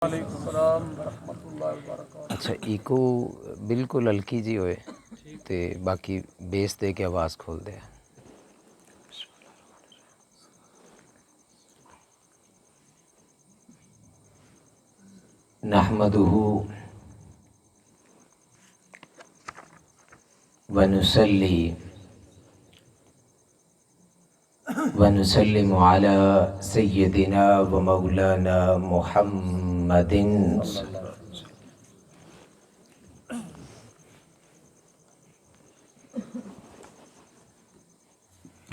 وعلیکم السلام ورحمۃ اللہ وبرکاتہ۔ اچھا ایکو بالکل ہلکی جی ہوئے تے باقی بیس دے کے آواز کھول دے۔ نحمدہ ونصلی ونسلم علی سیدنا و مولانا محمد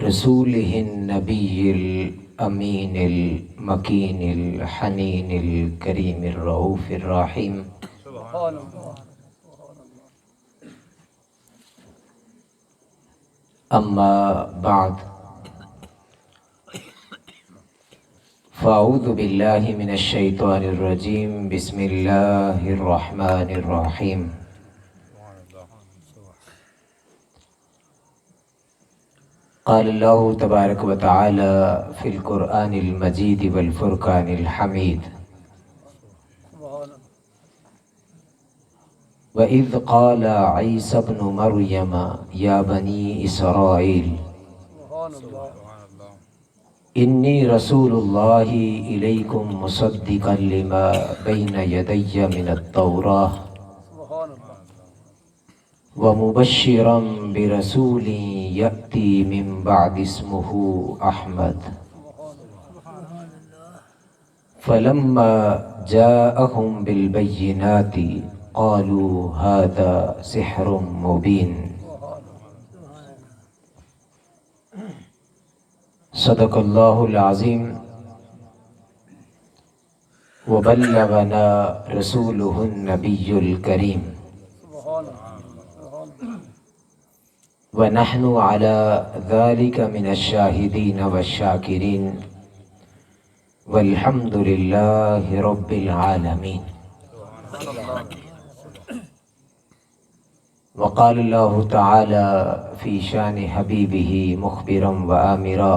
رسولہ النبی الامین المکین الحنین الکریم الرؤوف الرحیم۔ سبحان اللہ۔ اما بعد فاعوذ باللہ من الشیطان الرجیم بسم اللہ الرحمن الرحیم۔ قال اللہ تبارک و تعالی فی القرآن المجید والفرقان الحمید۔ وَإِذْ قَالَ عِيسَى ابْنُ مَرْيَمَ يَا بَنِي إِسْرَائِيلَ إِنِّي رَسُولُ اللَّهِ إِلَيْكُمْ مُصَدِّقًا لِمَا بَيْنَ يَدَيَّ مِنَ التَّوْرَاةِ وَمُبَشِّرًا بِرَسُولٍ يَأْتِي مِن بَعْدِ اسْمُهُ أَحْمَدُ فَلَمَّا جَاءَهُم بِالْبَيِّنَاتِ قالوا هذا سحر مبین۔ صدق اللہ العظیم وبلغنا رسولہ النبی الکریم ونحن على ذلك من الشاہدین والشاکرین والحمد للہ رب العالمین۔ وقال اللہ تعالی فی شان حبیبہ مخبرا وآمرا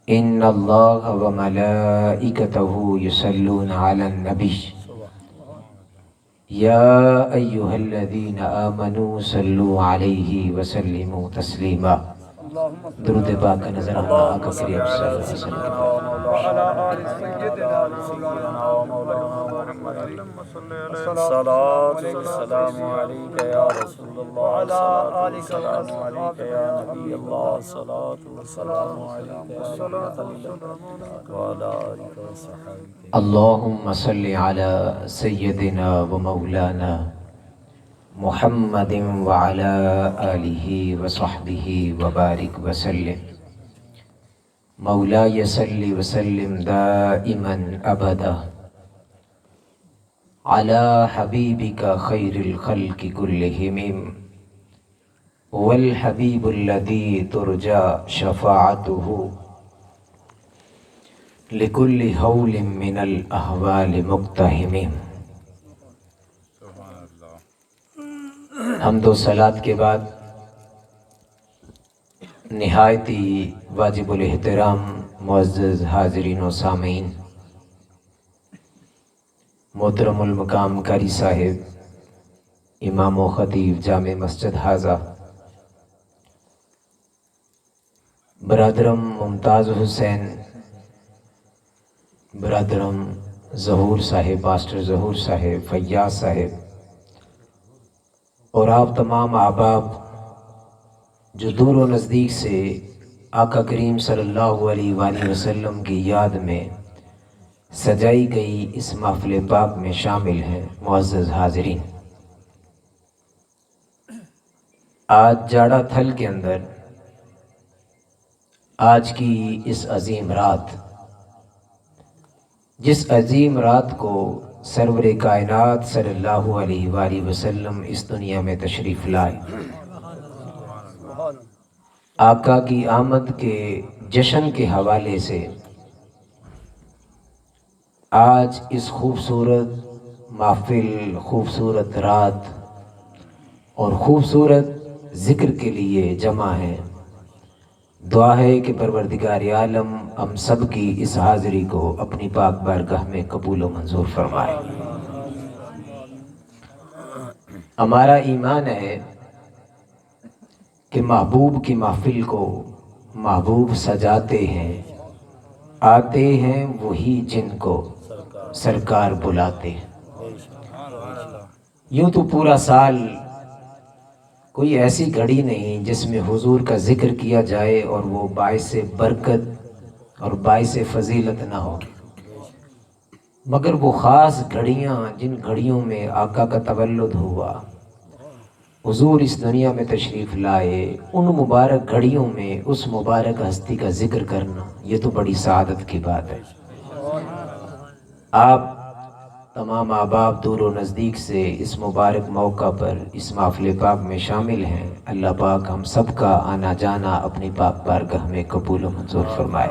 ان اللہ وملائکتہ یصلون علی النبی یا ایہا الذین آمنوا صلوا علیہ وسلموا تسلیما۔ درود پاک کا نظر اللہ آقا کریم صلی اللہ علیہ وسلم وعلى آل سيدنا مولانا محمد الصلاة والسلام عليك يا رسول الله وعلى آلك وأصحابك يا نبي الله الصلاة والسلام عليك يا رحمة الله وعلى آلك وصحبك۔ اللہم صلی علی سیدنا و مولانا محمد وعلی آلہ وصحبہ وبارک وسلم۔ مولاي صل وسلم دائما ابدا على حبيبك خير الخلق كلهم والحبيب الذي ترجى شفاعته لكل هول من الاهوال مقتحم۔ حمد و صلات کے بعد نہایتی واجب الاحترام معزز حاضرین و سامعین، محترم المقام قاری صاحب، امام و خطیب جامع مسجد حاضہ، برادرم ممتاز حسین، برادرم ظہور صاحب، ماسٹر ظہور صاحب، فیاض صاحب، اور آپ تمام احباب جو دور و نزدیک سے آقا کریم صلی اللہ علیہ وآلہ وسلم کی یاد میں سجائی گئی اس محفل پاک میں شامل ہیں، معزز حاضرین، آج جاڑا تھل کے اندر آج کی اس عظیم رات، جس عظیم رات کو سرور کائنات صلی اللہ علیہ وآلہ وسلم اس دنیا میں تشریف لائے، آقا کی آمد کے جشن کے حوالے سے آج اس خوبصورت محفل، خوبصورت رات اور خوبصورت ذکر کے لیے جمع ہیں۔ دعا ہے کہ پروردگار عالم ہم سب کی اس حاضری کو اپنی پاک بارگاہ میں قبول و منظور فرمائے۔ ہمارا ایمان ہے کہ محبوب کی محفل کو محبوب سجاتے ہیں، آتے ہیں وہی جن کو سرکار بلاتے ہیں۔ یوں تو پورا سال کوئی ایسی گھڑی نہیں جس میں حضور کا ذکر کیا جائے اور وہ باعث برکت اور باعث فضیلت نہ ہو، مگر وہ خاص گھڑیاں جن گھڑیوں میں آقا کا تولد ہوا، حضور اس دنیا میں تشریف لائے، ان مبارک گھڑیوں میں اس مبارک ہستی کا ذکر کرنا، یہ تو بڑی سعادت کی بات ہے۔ آپ تمام احباب دور و نزدیک سے اس مبارک موقع پر اس محفل پاک میں شامل ہیں۔ اللہ پاک ہم سب کا آنا جانا اپنی پاک بارگاہ میں قبول و منظور فرمائے۔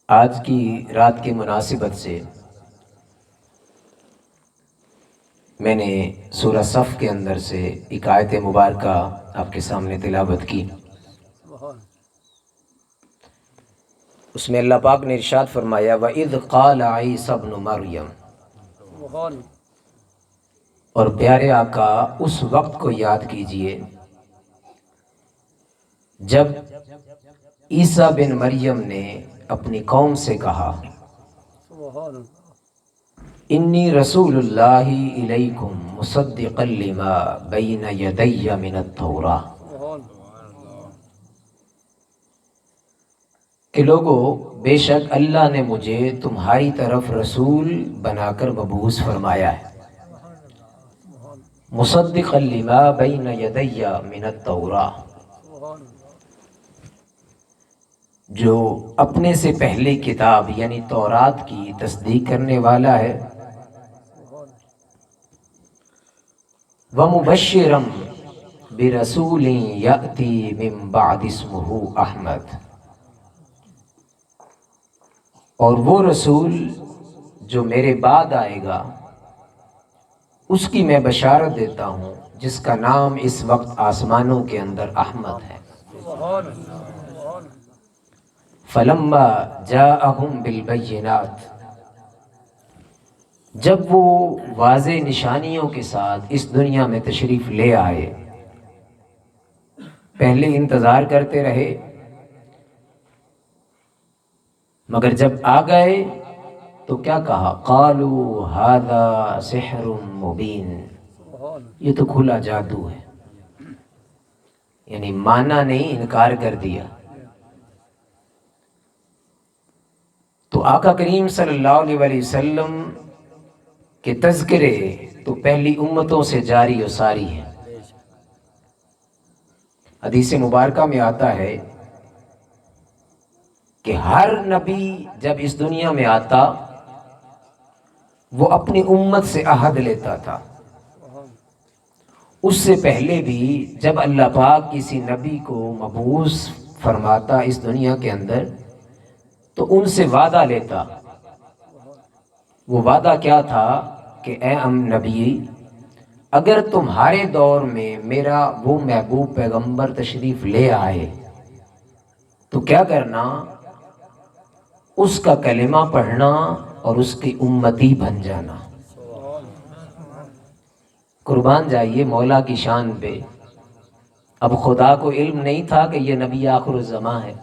آج کی رات کی مناسبت سے میں نے سورہ صف کے اندر سے ایک آیت مبارکہ آپ کے سامنے تلاوت کی۔ اس میں اللہ پاک نے ارشاد فرمایا وَإِذْ قَالَ عِيسَى ابْنُ مَرْيَمَ، اور پیارے آقا اس وقت کو یاد کیجئے جب عیسیٰ بن مریم نے اپنی قوم سے کہا انی رسول اللہ الیکم مصدقا لما بین یدی من التوراۃ، کہ لوگو بے شک اللہ نے مجھے تمہاری طرف رسول بنا کر مبعوث فرمایا ہے، مصدقا لما بین یدی من التوراۃ، جو اپنے سے پہلے کتاب یعنی تورات کی تصدیق کرنے والا ہے، وَمُبَشِّرًا بِرَسُولٍ يَأْتِي مِن بَعْدِ اسْمُهُ احمد، اور وہ رسول جو میرے بعد آئے گا اس کی میں بشارت دیتا ہوں جس کا نام اس وقت آسمانوں کے اندر احمد ہے۔ فَلَمَّا جَاءَهُم بِالْبَيِّنَاتِ، جب وہ واضح نشانیوں کے ساتھ اس دنیا میں تشریف لے آئے، پہلے انتظار کرتے رہے مگر جب آ گئے تو کیا کہا قالوا هذا سحر مبین، یہ تو کھلا جادو ہے، یعنی مانا نہیں انکار کر دیا۔ تو آقا کریم صلی اللہ علیہ وسلم کے تذکرے تو پہلی امتوں سے جاری و ساری ہیں۔ حدیث مبارکہ میں آتا ہے کہ ہر نبی جب اس دنیا میں آتا وہ اپنی امت سے عہد لیتا تھا۔ اس سے پہلے بھی جب اللہ پاک کسی نبی کو مبعوث فرماتا اس دنیا کے اندر تو ان سے وعدہ لیتا۔ وہ وعدہ کیا تھا کہ اے نبی، اگر تمہارے دور میں میرا وہ محبوب پیغمبر تشریف لے آئے تو کیا کرنا، اس کا کلمہ پڑھنا اور اس کی امتی بن جانا۔ قربان جائیے مولا کی شان پہ۔ اب خدا کو علم نہیں تھا کہ یہ نبی آخر الزماں ہے؟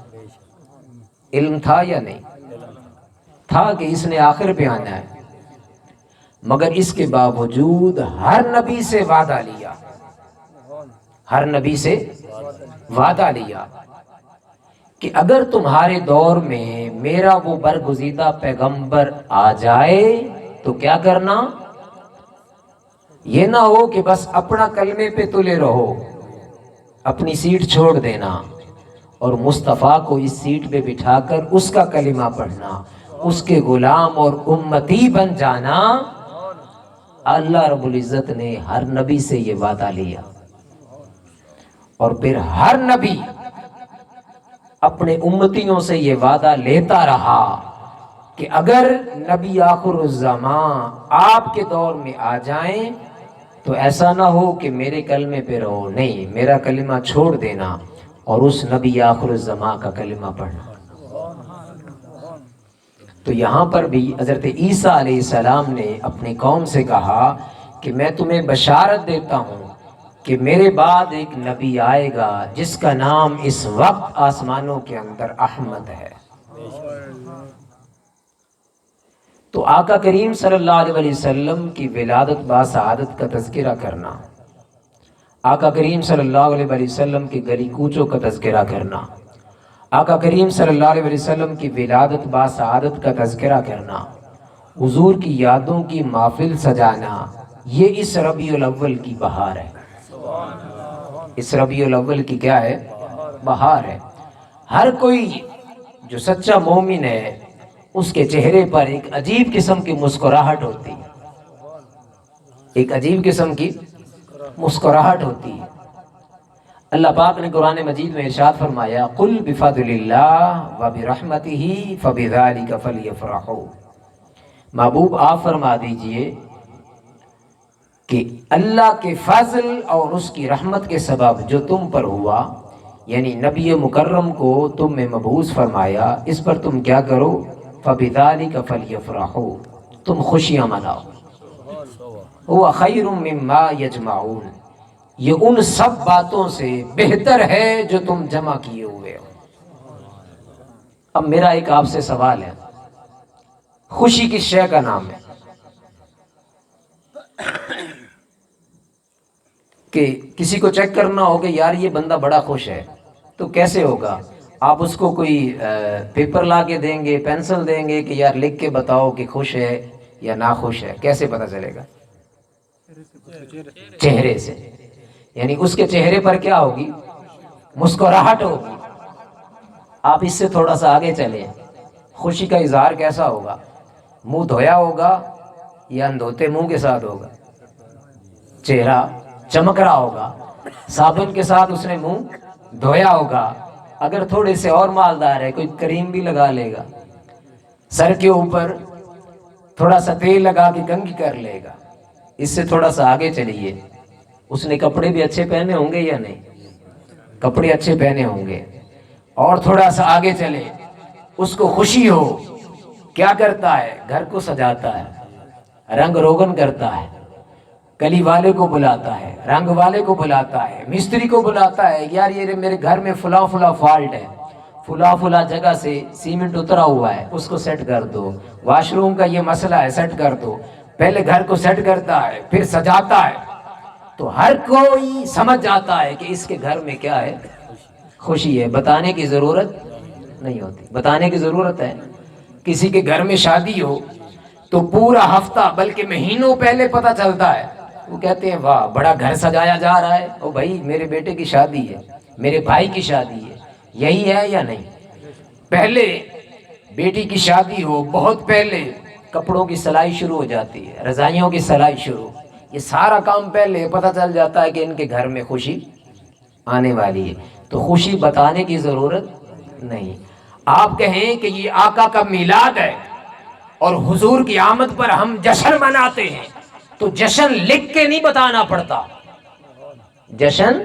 علم تھا یا نہیں تھا کہ اس نے آخر پہ آنا ہے؟ مگر اس کے باوجود ہر نبی سے وعدہ لیا، ہر نبی سے وعدہ لیا کہ اگر تمہارے دور میں میرا وہ برگزیدہ پیغمبر آ جائے تو کیا کرنا، یہ نہ ہو کہ بس اپنا کلمے پہ تلے رہو، اپنی سیٹ چھوڑ دینا اور مصطفیٰ کو اس سیٹ پہ بٹھا کر اس کا کلمہ پڑھنا، اس کے غلام اور امتی بن جانا۔ اللہ رب العزت نے ہر نبی سے یہ وعدہ لیا، اور پھر ہر نبی اپنے امتیوں سے یہ وعدہ لیتا رہا کہ اگر نبی آخر الزمان آپ کے دور میں آ جائیں تو ایسا نہ ہو کہ میرے کلمے پہ رہو، نہیں، میرا کلمہ چھوڑ دینا اور اس نبی آخر الزماں کا کلمہ پڑھنا۔ تو یہاں پر بھی حضرت عیسیٰ علیہ السلام نے اپنی قوم سے کہا کہ میں تمہیں بشارت دیتا ہوں کہ میرے بعد ایک نبی آئے گا جس کا نام اس وقت آسمانوں کے اندر احمد ہے۔ تو آقا کریم صلی اللہ علیہ وسلم کی ولادت با سعادت کا تذکرہ کرنا، آقا کریم صلی اللہ علیہ وسلم کے گلی کوچوں کا تذکرہ کرنا، آقا کریم صلی اللہ علیہ وسلم کی ولادت با سعادت کا تذکرہ کرنا، حضور کی یادوں کی محفل سجانا، یہ اس ربیع الاول کی بہار ہے۔ اس ربیع الاول کی کیا ہے؟ بہار ہے۔ ہر کوئی جو سچا مومن ہے اس کے چہرے پر ایک عجیب قسم کی مسکراہٹ ہوتی ہے، ایک عجیب قسم کی مسکراہٹ ہوتی ہے۔ اللہ پاک نے قرآن مجید میں ارشاد فرمایا قل بفضل اللہ وبرحمتہ فبذلک فلیفرحوا، محبوب آپ فرما دیجئے کہ اللہ کے فضل اور اس کی رحمت کے سبب جو تم پر ہوا، یعنی نبی مکرم کو تم میں مبعوث فرمایا، اس پر تم کیا کرو؟ فبذلک فلیفرحوا، تم خوشیاں مناؤ۔ هو خیر مما یجمعون، یہ ان سب باتوں سے بہتر ہے جو تم جمع کیے ہوئے ہو۔ اب میرا ایک آپ سے سوال ہے، خوشی کس شے کا نام ہے؟ کہ کسی کو چیک کرنا ہو کہ یار یہ بندہ بڑا خوش ہے، تو کیسے ہوگا؟ آپ اس کو کوئی پیپر لا کے دیں گے، پینسل دیں گے کہ یار لکھ کے بتاؤ کہ خوش ہے یا ناخوش ہے، کیسے پتہ چلے گا؟ چہرے سے، یعنی اس کے چہرے پر کیا ہوگی؟ مسکراہٹ ہوگی۔ آپ اس سے تھوڑا سا آگے چلیں، خوشی کا اظہار کیسا ہوگا؟ منہ دھویا ہوگا یا اندھوتے منہ کے ساتھ ہوگا؟ چہرہ چمک رہا ہوگا، صابن کے ساتھ اس نے منہ دھویا ہوگا، اگر تھوڑے سے اور مالدار ہے کوئی کریم بھی لگا لے گا، سر کے اوپر تھوڑا سا تیل لگا کے کنگھی کر لے گا۔ اس سے تھوڑا سا آگے چلیے، اس نے کپڑے بھی اچھے پہنے ہوں گے یا نہیں؟ کپڑے اچھے پہنے ہوں گے۔ اور تھوڑا سا آگے چلے، اس کو خوشی ہو، کیا کرتا ہے؟ گھر کو سجاتا ہے، رنگ روغن کرتا ہے، کلی والے کو بلاتا ہے، رنگ والے کو بلاتا ہے، مستری کو بلاتا ہے، یار یہ میرے گھر میں فلاں فلاں فالٹ ہے، فلاں فلاں جگہ سے سیمنٹ اترا ہوا ہے، اس کو سیٹ کر دو، واش روم کا یہ مسئلہ ہے، سیٹ کر دو۔ پہلے گھر کو سیٹ کرتا ہے، پھر سجاتا ہے، تو ہر کوئی سمجھ جاتا ہے کہ اس کے گھر میں کیا ہے؟ خوشی ہے۔ بتانے کی ضرورت نہیں ہوتی، بتانے کی ضرورت ہے؟ کسی کے گھر میں شادی ہو تو پورا ہفتہ بلکہ مہینوں پہلے پتہ چلتا ہے، وہ کہتے ہیں واہ بڑا گھر سجایا جا رہا ہے، او بھائی میرے بیٹے کی شادی ہے، میرے بھائی کی شادی ہے، یہی ہے یا نہیں؟ پہلے بیٹی کی شادی ہو بہت پہلے کپڑوں کی سلائی شروع ہو جاتی ہے، رضائیوں کی سلائی شروع، یہ سارا کام پہلے پتہ چل جاتا ہے کہ ان کے گھر میں خوشی آنے والی ہے۔ تو خوشی بتانے کی ضرورت نہیں۔ آپ کہیں کہ یہ آقا کا میلاد ہے اور حضور کی آمد پر ہم جشن مناتے ہیں، تو جشن لکھ کے نہیں بتانا پڑتا، جشن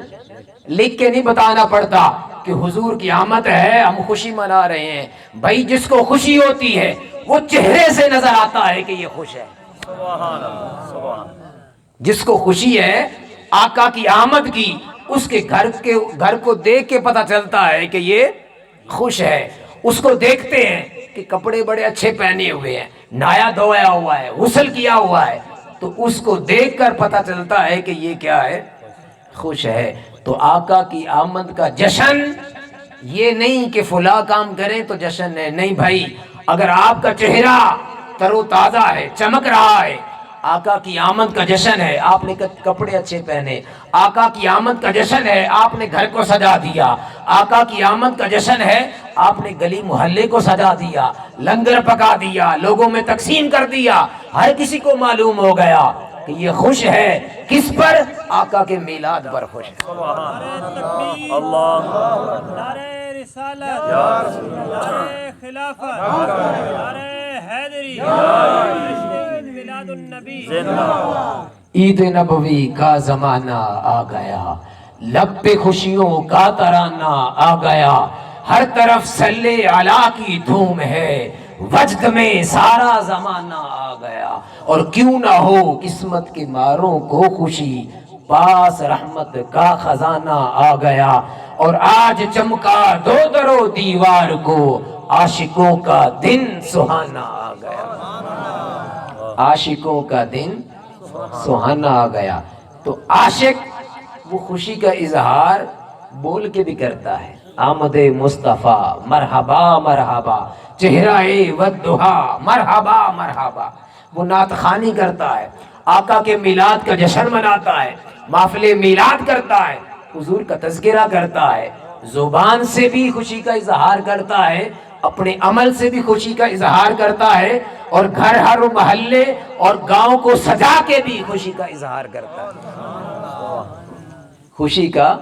لکھ کے نہیں بتانا پڑتا کہ حضور کی آمد ہے ہم خوشی منا رہے ہیں۔ بھائی جس کو خوشی ہوتی ہے وہ چہرے سے نظر آتا ہے کہ یہ خوش ہے۔ جس کو خوشی ہے آقا کی آمد کی، اس کے گھر کو دیکھ کے پتہ چلتا ہے کہ یہ خوش ہے۔ اس کو دیکھتے ہیں کہ کپڑے بڑے اچھے پہنے ہوئے ہیں، نایا دھویا ہوا ہے، غسل کیا ہوا ہے، تو اس کو دیکھ کر پتہ چلتا ہے کہ یہ کیا ہے؟ خوش ہے۔ تو آقا کی آمد کا جشن یہ نہیں کہ فلاں کام کریں تو جشن ہے، نہیں بھائی، اگر آپ کا چہرہ تر و تازہ ہے، چمک رہا ہے، آقا کی آمد کا جشن ہے، آپ نے کپڑے اچھے پہنے، آقا کی آمد کا جشن ہے، آپ نے گھر کو سجا دیا، آقا کی آمد کا جشن ہے، آپ نے گلی محلے کو سجا دیا، لنگر پکا دیا، لوگوں میں تقسیم کر دیا، ہر کسی کو معلوم ہو گیا کہ یہ خوش ہے، کس پر؟ آقا کے میلاد پر خوش ہے۔ اللہ نعرہ رسالت، نعرہ خلافت، نعرہ حیدری، میلاد النبی۔ عید نبوی کا زمانہ آ گیا، لب پہ خوشیوں کا ترانہ آ گیا، ہر طرف صلی علی کی دھوم ہے، وجد میں سارا زمانہ آ گیا۔ اور کیوں نہ ہو قسمت کے ماروں کو خوشی، پاس رحمت کا خزانہ آ گیا۔ اور آج چمکا دو در و دیوار کو، عاشقوں کا دن سہانا آ گیا، عاشقوں کا دن سہانا آ گیا۔ تو عاشق وہ خوشی کا اظہار بول کے بھی کرتا ہے، آمد مصطفیٰ مرحبا مرحبا، چہرہ والضحا مرحبا مرحبا۔ وہ نعت خوانی کرتا ہے، آقا کے میلاد کا جشن مناتا ہے، محفل میلاد کرتا ہے، حضور کا تذکرہ کرتا ہے، زبان سے بھی خوشی کا اظہار کرتا ہے، اپنے عمل سے بھی خوشی کا اظہار کرتا ہے، اور گھر ہر محلے اور گاؤں کو سجا کے بھی خوشی کا اظہار کرتا ہے، خوشی کا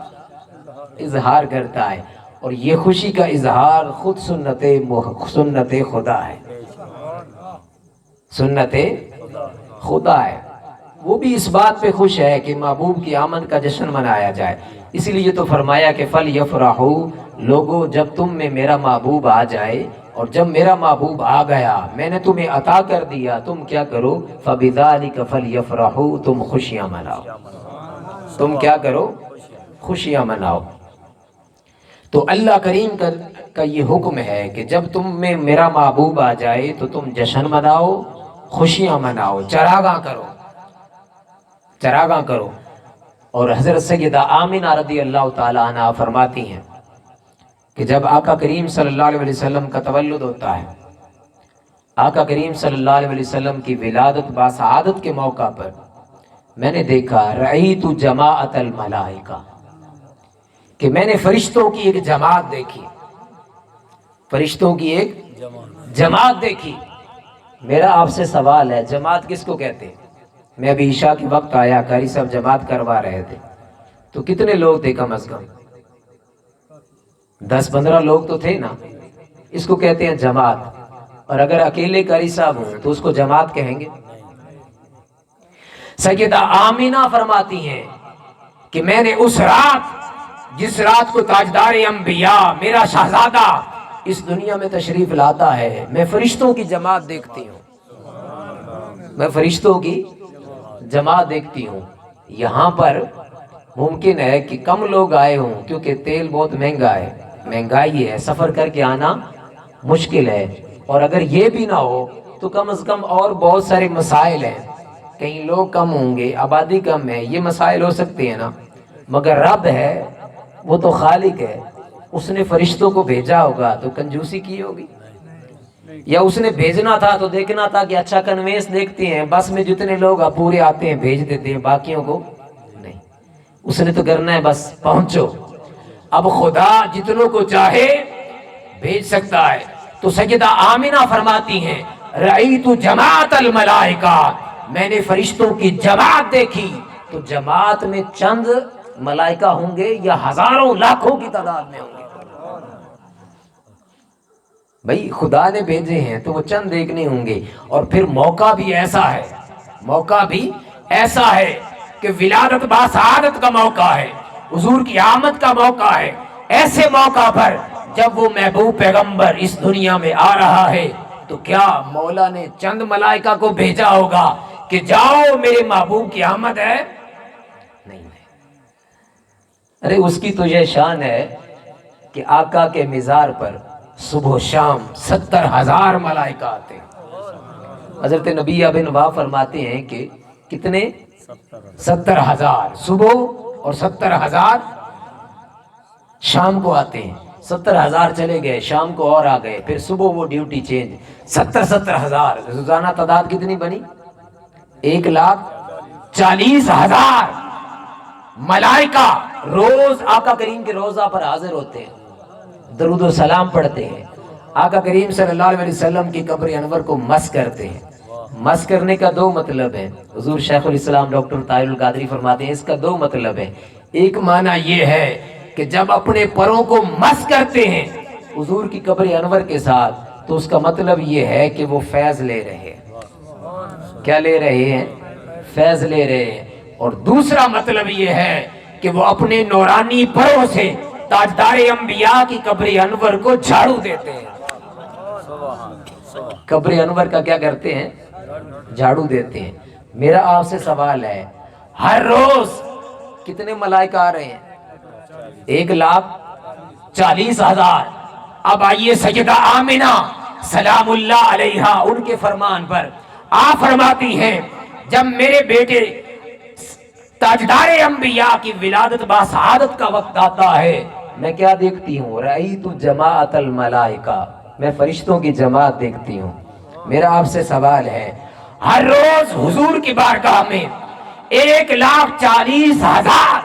اظہار کرتا ہے۔ اور یہ خوشی کا اظہار خود سنت خدا ہے، سنت خدا ہے۔ وہ بھی اس بات پہ خوش ہے کہ محبوب کی آمد کا جشن منایا جائے، اسی لیے تو فرمایا کہ فَلْيَفْرَحُوا، لوگو جب تم میں میرا محبوب آ جائے، اور جب میرا محبوب آ گیا، میں نے تمہیں عطا کر دیا، تم کیا کرو؟ فَبِذَلِكَ فَلْيَفْرَحُوا، تم خوشیاں مناؤ، تم کیا کرو؟ خوشیاں مناؤ۔ تو اللہ کریم کا یہ حکم ہے کہ جب تم میں میرا محبوب آ جائے تو تم جشن مناؤ، خوشیاں مناؤ، چراغاں کرو، چراغاں کرو۔ اور حضرت سیدہ آمنہ رضی اللہ تعالی عنہ فرماتی ہیں کہ جب آقا کریم صلی اللہ علیہ وسلم کا تولد ہوتا ہے، آقا کریم صلی اللہ علیہ وسلم کی ولادت باسعادت کے موقع پر میں نے دیکھا رأیت جماعت الملائکہ، کہ میں نے فرشتوں کی ایک جماعت دیکھی، فرشتوں کی ایک جماعت دیکھی۔ میرا آپ سے سوال ہے، جماعت کس کو کہتے ہیں؟ میں ابھی عشاء کے وقت آیا، قاری صاحب جماعت کروا رہے تھے، تو کتنے لوگ تھے؟ کم از کم 10-15 لوگ تو تھے نا۔ اس کو کہتے ہیں جماعت۔ اور اگر اکیلے قاری صاحب ہوں تو اس کو جماعت کہیں گے؟ سیدہ آمنہ فرماتی ہیں کہ میں نے اس رات، جس رات کو تاجدار انبیاء میرا شہزادہ اس دنیا میں تشریف لاتا ہے، میں فرشتوں کی جماعت دیکھتی ہوں، میں فرشتوں کی جماعت دیکھتی ہوں۔ یہاں پر ممکن ہے کہ کم لوگ آئے ہوں کیونکہ تیل بہت مہنگا ہے، مہنگائی ہے، سفر کر کے آنا مشکل ہے۔ اور اگر یہ بھی نہ ہو تو کم از کم اور بہت سارے مسائل ہیں، کہیں لوگ کم ہوں گے، آبادی کم ہے، یہ مسائل ہو سکتے ہیں نا۔ مگر رب ہے، وہ تو خالق ہے، اس نے فرشتوں کو بھیجا ہوگا تو کنجوسی کی ہوگی، یا اس نے بھیجنا تھا تو دیکھنا تھا کہ اچھا کنوینس دیکھتے ہیں، بس میں جتنے لوگ پورے آتے ہیں بھیج دیتے ہیں، باقیوں کو نہیں، اس نے تو کرنا ہے بس پہنچو۔ اب خدا جتنوں کو چاہے بھیج سکتا ہے۔ تو سیدہ آمنہ فرماتی ہیں رأیت جماعت الملائکہ، میں نے فرشتوں کی جماعت دیکھی۔ تو جماعت میں چند ملائکہ ہوں گے یا ہزاروں لاکھوں کی تعداد میں ہوں گے؟ بھئی خدا نے بھیجے ہیں تو وہ چند ایک نہیں ہوں گے۔ اور پھر موقع بھی ایسا ہے، موقع بھی ایسا ہے کہ ولادت باسعادت کا موقع ہے، حضور کی آمد کا موقع ہے۔ ایسے موقع پر جب وہ محبوب پیغمبر اس دنیا میں آ رہا ہے تو کیا مولا نے چند ملائکہ کو بھیجا ہوگا کہ جاؤ میرے محبوب کی آمد ہے؟ نہیں۔ ارے اس کی تو یہ شان ہے کہ آقا کے مزار پر صبح و شام 70,000 ملائکہ آتے ہیں۔ حضرت نبی بن وہب فرماتے ہیں کہ کتنے؟ 70,000 صبح اور 70,000 شام کو آتے ہیں۔ 70,000 چلے گئے، شام کو اور آ گئے، پھر صبح وہ ڈیوٹی چینج۔ 70,000 روزانہ تعداد کتنی بنی؟ 1,40,000 ملائکہ روز آقا کریم کے روضہ پر حاضر ہوتے ہیں، درود و سلام پڑھتے ہیں، آقا کریم صلی اللہ علیہ وسلم کی قبر انور کو مس کرتے ہیں۔ مس کرنے کا 2 مطلب ہے، حضور شیخ الاسلام ڈاکٹر طاہر القادری فرماتے ہیں اس کا 2 مطلب ہے۔ ایک معنی یہ ہے کہ جب اپنے پروں کو مس کرتے ہیں حضور کی قبر انور کے ساتھ تو اس کا مطلب یہ ہے کہ وہ فیض لے رہے ہیں۔ کیا لے رہے ہیں؟ فیض لے رہے ہیں، اور دوسرا مطلب یہ ہے کہ وہ اپنے نورانی پروں سے تاجدار انبیاء کی قبر انور کو جھاڑو دیتے ہیں۔ قبر انور کا کیا کرتے ہیں؟ جھاڑو دیتے ہیں۔ میرا آپ سے سوال ہے، ہر روز کتنے ملائکہ آ رہے ہیں؟ 1,40,000۔ اب آئیے سیدہ آمنہ سلام اللہ علیہا ان کے فرمان پر آپ فرماتی ہیں جب میرے بیٹے تاجدار انبیاء کی ولادت باسعادت کا وقت آتا ہے، میں کیا دیکھتی ہوں؟ رأیت جماعت الملائکہ، میں فرشتوں کی جماعت دیکھتی ہوں۔ میرا آپ سے سوال ہے، ہر روز حضور کی بارگاہ میں 1,40,000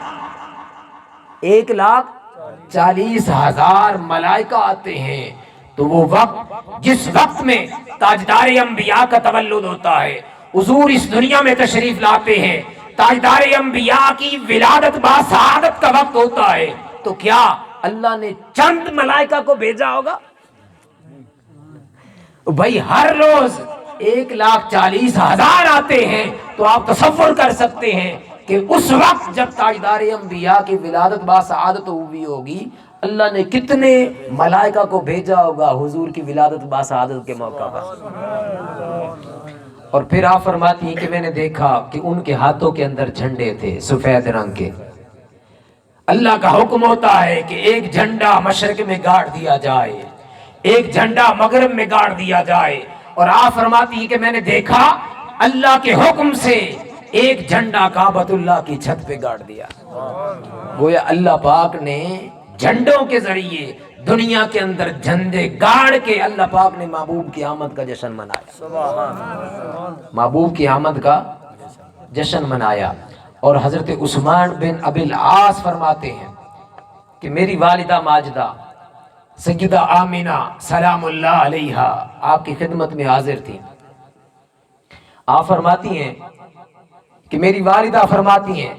1,40,000 ملائکہ آتے ہیں، تو وہ وقت جس وقت میں تاجدار انبیاء کا تولد ہوتا ہے، حضور اس دنیا میں تشریف لاتے ہیں، تاجدار انبیاء کی ولادت باسعادت کا وقت ہوتا ہے، تو کیا اللہ نے چند ملائکہ کو بھیجا ہوگا؟ بھائی ہر روز 1,40,000 آتے ہیں، تو آپ تصور کر سکتے ہیں کہ اس وقت جب تاجدار انبیاء کی ولادت باسعادت ہوئی ہوگی، اللہ نے کتنے ملائکہ کو بھیجا ہوگا حضور کی ولادت باسعادت کے موقع پر۔ اور پھر آپ فرماتی ہیں کہ میں نے دیکھا کہ ان کے ہاتھوں کے اندر جھنڈے تھے سفید رنگ کے۔ اللہ کا حکم ہوتا ہے کہ ایک جھنڈا مشرق میں گاڑ دیا جائے، ایک جھنڈا مغرب میں گاڑ دیا جائے، اور آپ فرماتی ہیں کہ میں نے دیکھا اللہ کے حکم سے ایک جھنڈا کعبۃ اللہ کی چھت پہ گاڑ دیا۔ گویا اللہ پاک نے جھنڈوں کے ذریعے دنیا کے اندر جھنڈے گاڑ کے اللہ پاک نے محبوب کی آمد کا جشن منایا، محبوب کی آمد کا جشن منایا۔ اور حضرت عثمان بن ابی العاص فرماتے ہیں کہ میری والدہ ماجدہ سیدہ آمنہ سلام اللہ علیہا آپ کی خدمت میں حاضر تھی۔ آپ فرماتی ہیں کہ میری والدہ فرماتی ہیں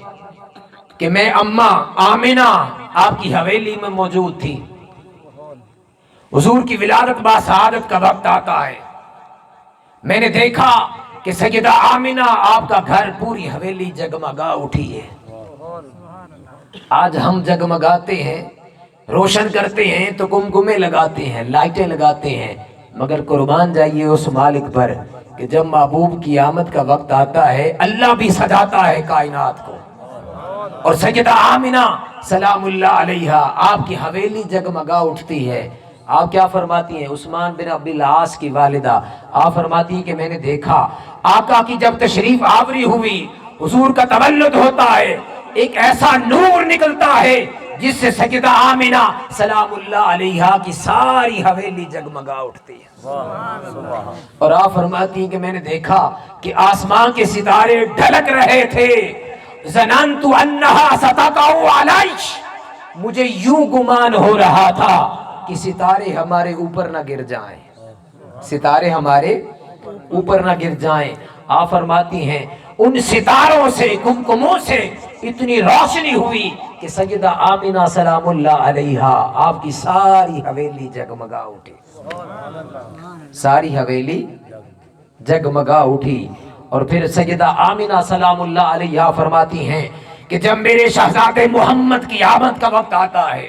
کہ میں اماں آمنہ آپ کی حویلی میں موجود تھی، حضور کی ولادت باسعادت کا وقت آتا ہے، میں نے دیکھا کہ سیدہ آمنہ آپ کا گھر پوری حویلی جگمگا اٹھی ہے۔ آج ہم جگمگاتے ہیں، روشن کرتے ہیں تو گمگمے لگاتے ہیں، لائٹیں لگاتے ہیں، مگر قربان جائیے اس مالک پر کہ جب محبوب کی آمد کا وقت آتا ہے اللہ بھی سجاتا ہے کائنات کو۔ اور سیدہ آمنہ سلام اللہ علیہا آپ کی حویلی جگمگا اٹھتی ہے۔ آپ کیا فرماتی ہیں؟ عثمان بن ابی العاص کی والدہ آپ فرماتی ہیں کہ میں نے دیکھا آقا کی جب تشریف آوری ہوئی، حضور کا تولد ہوتا ہے، ایک ایسا نور نکلتا ہے جس سے سیدہ آمنہ سلام اللہ علیہا کی ساری حویلی جگمگا اٹھتی ہے۔ اور آپ فرماتی ہیں کہ میں نے دیکھا کہ آسمان کے ستارے ڈھلک رہے تھے، ظننت انہا ستقع علیش، مجھے یوں گمان ہو رہا تھا کہ ستارے ہمارے اوپر نہ گر جائیں، ستارے ہمارے اوپر نہ گر جائیں۔ آپ فرماتی ہیں ان ستاروں سے کمکموں سے اتنی روشنی ہوئی کہ سیدہ آمنہ سلام اللہ علیہا آپ کی ساری حویلی جگمگا اٹھی، ساری حویلی جگمگا اٹھی۔ اور پھر سیدہ آمنہ سلام اللہ علیہا فرماتی ہیں کہ جب میرے شہزادے محمد کی آمد کا وقت آتا ہے،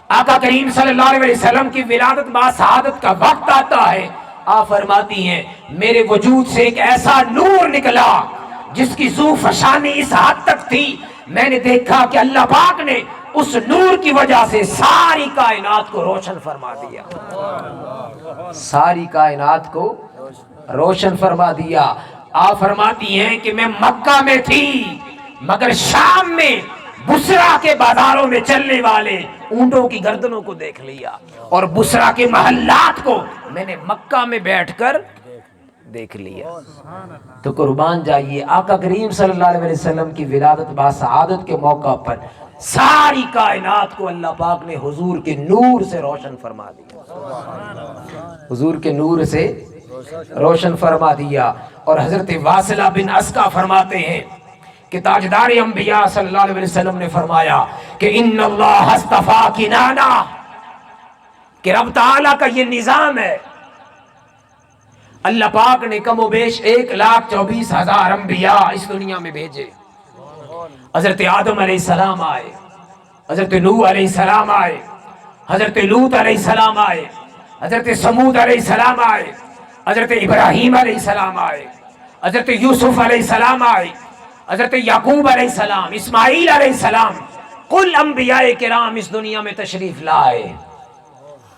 آقا کریم صلی اللہ علیہ وسلم کی ولادت باسعادت کا وقت آتا ہے، آپ فرماتی ہیں میرے وجود سے ایک ایسا نور نکلا جس کی ذو فشانی اس حد تک تھی، میں نے دیکھا کہ اللہ پاک نے اس نور کی وجہ سے ساری کائنات کو روشن فرما دیا، ساری کائنات کو روشن فرما دیا۔ آپ فرماتی ہیں کہ میں مکہ میں تھی مگر شام میں بصرہ کے بازاروں میں چلنے والے اونٹوں کی گردنوں کو دیکھ لیا، اور بصرہ کے محلات کو میں نے مکہ میں بیٹھ کر دیکھ لیا۔ تو قربان جائیے آقا کریم صلی اللہ علیہ وسلم کی ولادت باسعادت کے موقع پر ساری کائنات کو اللہ پاک نے حضور کے نور سے روشن فرما دیا، حضور کے نور سے روشن فرما دیا۔ اور حضرت واصلہ بن اسقع فرماتے ہیں کہ تاجدار انبیاء صلی اللہ علیہ وسلم نے فرمایا کہ ان اللہ اصطفیٰ کنانہ، کہ رب تعالیٰ کا یہ نظام ہے، اللہ پاک نے کم و بیش 1,24,000 انبیاء اس دنیا میں بھیجے. حضرت آدم علیہ السلام آئے, حضرت نوح علیہ السلام آئے, حضرت لوط علیہ السلام آئے, حضرت سمود علیہ السلام آئے, حضرت ابراہیم علیہ السلام آئے, حضرت یوسف علیہ السلام آئے, حضرت یعقوب علیہ السلام, اسماعیل علیہ السلام, کل انبیاء کرام اس دنیا میں تشریف لائے.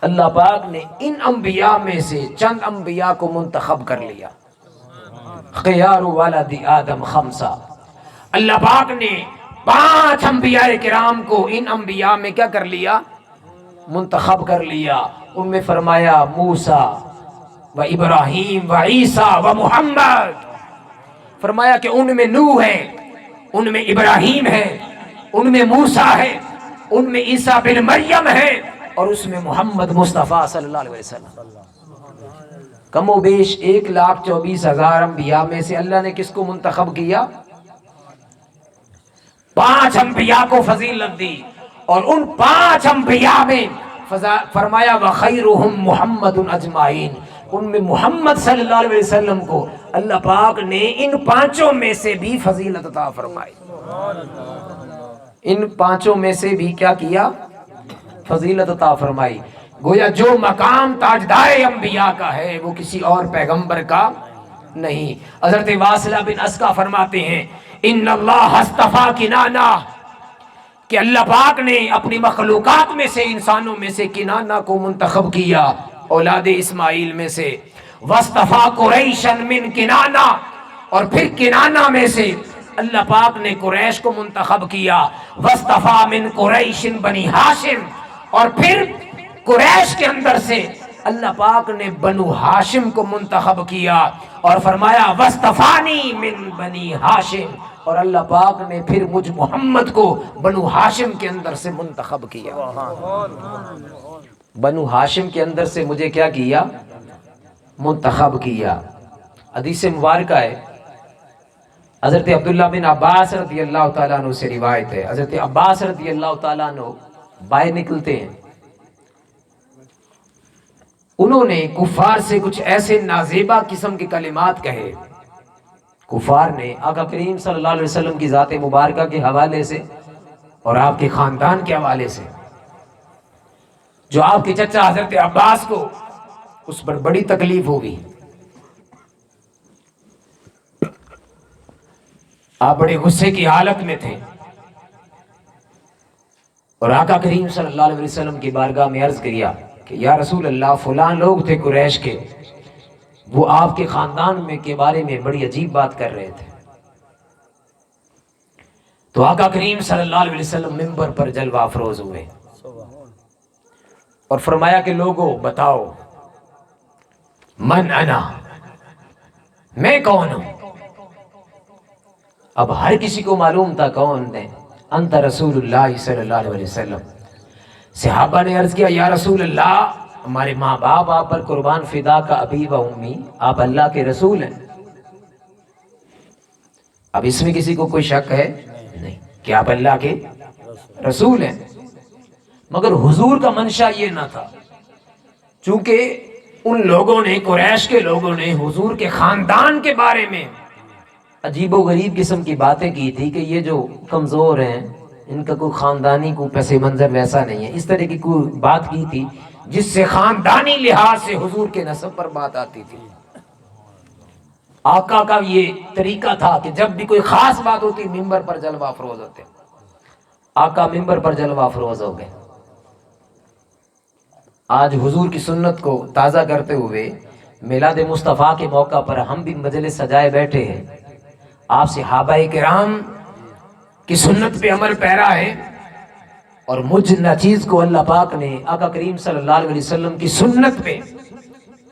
اللہ پاک نے ان انبیاء میں سے چند انبیاء کو منتخب کر لیا. خیار ولد آدم خمسہ, اللہ پاک نے 5 انبیاء کرام کو ان انبیاء میں کیا کر لیا؟ منتخب کر لیا. ان میں فرمایا موسیٰ و ابراہیم و عیسیٰ و محمد. فرمایا کہ ان میں نوح ہے, ان میں ابراہیم ہے, ان میں موسیٰ ہے, ان میں عیسیٰ بن مریم ہے, اور اس میں محمد مصطفیٰ صلی اللہ علیہ وسلم. کم و بیش 1,24,000 انبیاء میں سے اللہ نے کس کو منتخب کیا؟ 5 انبیاء کو فضیلت دی. اور ان 5 انبیاء میں فرمایا وَخَيْرُهُمْ مُحَمَّدٌ أَجْمَعِينَ. ان میں محمد صلی اللہ علیہ وسلم کو اللہ پاک نے ان 5 میں سے بھی فضیلت عطا فرمائی. ان 5 میں سے بھی کیا کیا؟ فضیلت عطا فرمائی. گویا جو مقام تاجدار انبیاء کا ہے وہ کسی اور پیغمبر کا نہیں. حضرت واصلہ بن اسقا فرماتے ہیں ان اللہ اصطفیٰ کنانہ, کہ اللہ پاک نے اپنی مخلوقات میں سے, انسانوں میں سے کنانہ کو منتخب کیا, اولاد اسماعیل میں سے. واصطفیٰ قریشا من کنانہ, اور پھر کنانہ میں سے اللہ پاک نے قریش کو منتخب کیا. واصطفیٰ من قریش بنی ہاشم, اور پھر قریش کے اندر سے اللہ پاک نے بنو ہاشم کو منتخب کیا. اور فرمایا واصطفانی من بنی ہاشم, اور اللہ پاک نے پھر مجھ محمد کو بنو ہاشم کے اندر سے منتخب کیا. بنو ہاشم کے اندر سے مجھے کیا کیا؟ منتخب کیا. حدیث مبارکہ ہے, حضرت عبداللہ بن عباس رضی اللہ تعالیٰ عنہ سے روایت ہے. حضرت عباس رضی اللہ تعالیٰ عنہ باہر نکلتے ہیں, انہوں نے کفار سے کچھ ایسے نازیبا قسم کے کلمات کہے. کفار نے آقا کریم صلی اللہ علیہ وسلم کی ذات مبارکہ کے حوالے سے اور آپ کے خاندان کے حوالے سے, جو آپ کے چچا حضرت عباس کو اس پر بڑی تکلیف ہوگی. آپ بڑے غصے کی حالت میں تھے, اور آقا کریم صلی اللہ علیہ وسلم کی بارگاہ میں عرض کیا کہ یا رسول اللہ, فلاں لوگ تھے قریش کے, وہ آپ کے خاندان میں کے بارے میں بڑی عجیب بات کر رہے تھے. تو آقا کریم صلی اللہ علیہ وسلم منبر پر جلوہ افروز ہوئے اور فرمایا کہ لوگوں بتاؤ من انا, میں کون ہوں؟ اب ہر کسی کو معلوم تھا کون ہے. انت رسول اللہ صلی اللہ علیہ وسلم. صحابہ نے عرض کیا یا رسول اللہ, ہمارے ماں باپ آپ پر قربان فدا کا ابی و امی, آپ اللہ کے رسول ہیں. اب اس میں کسی کو کوئی شک ہے نہیں کہ آپ اللہ کے رسول ہیں. مگر حضور کا منشا یہ نہ تھا, چونکہ ان لوگوں نے, قریش کے لوگوں نے حضور کے خاندان کے بارے میں عجیب و غریب قسم کی باتیں کی تھی کہ یہ جو کمزور ہیں ان کا کوئی خاندانی کوئی پس منظر ویسا نہیں ہے. اس طرح کی کوئی بات کی تھی جس سے خاندانی لحاظ سے حضور کے نسب پر بات آتی تھی. آقا کا یہ طریقہ تھا کہ جب بھی کوئی خاص بات ہوتی منبر پر جلوہ افروز ہوتے. آقا منبر پر جلوہ افروز ہو گئے. آج حضور کی سنت کو تازہ کرتے ہوئے میلاد مصطفیٰ کے موقع پر ہم بھی مجلس سجائے بیٹھے ہیں. آپ صحابہ کرام کی سنت پہ عمل پیرا ہے, اور مجھ ناچیز کو اللہ پاک نے آقا کریم صلی اللہ علیہ وسلم کی سنت پہ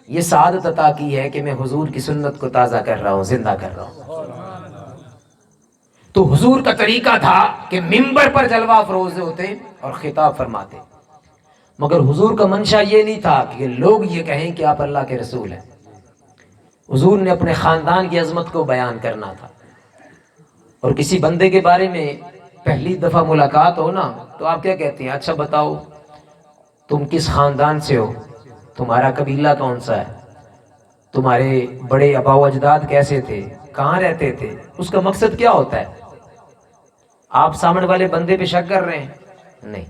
یہ سعادت عطا کی ہے کہ میں حضور کی سنت کو تازہ کر رہا ہوں, زندہ کر رہا ہوں. تو حضور کا طریقہ تھا کہ منبر پر جلوہ افروز ہوتے اور خطاب فرماتے. مگر حضور کا منشا یہ نہیں تھا کہ لوگ یہ کہیں کہ آپ اللہ کے رسول ہیں. حضور نے اپنے خاندان کی عظمت کو بیان کرنا تھا. اور کسی بندے کے بارے میں پہلی دفعہ ملاقات ہو نا تو آپ کیا کہتے ہیں؟ اچھا بتاؤ تم کس خاندان سے ہو, تمہارا قبیلہ کون سا ہے, تمہارے بڑے آبا و اجداد کیسے تھے، کہاں رہتے تھے، اس کا مقصد کیا ہوتا ہے؟ آپ سامنے والے بندے پہ شک کر رہے ہیں؟ نہیں،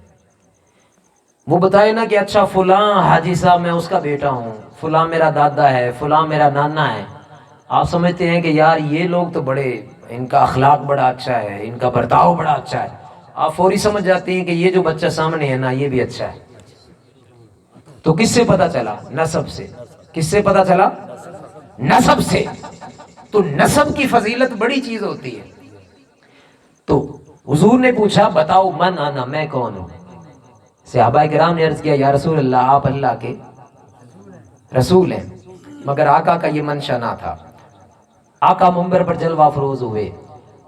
وہ بتائے نا کہ اچھا فلاں حاجی صاحب میں اس کا بیٹا ہوں، فلاں میرا دادا ہے، فلاں میرا نانا ہے، آپ سمجھتے ہیں کہ یار یہ لوگ تو بڑے، ان کا اخلاق بڑا اچھا ہے، ان کا برتاؤ بڑا اچھا ہے، آپ فوری سمجھ جاتے ہیں کہ یہ جو بچہ سامنے ہے نا یہ بھی اچھا ہے۔ تو کس سے پتا چلا؟ نسب سے۔ کس سے پتا چلا؟ نسب سے۔ تو نسب کی فضیلت بڑی چیز ہوتی ہے۔ تو حضور نے پوچھا بتاؤ من انا، میں کون ہوں؟ صحابہ کرام نے عرض کیا یا رسول اللہ آپ اللہ کے رسول ہیں، مگر آقا کا یہ منشا نہ تھا۔ آقا منبر پر جلوہ افروز ہوئے،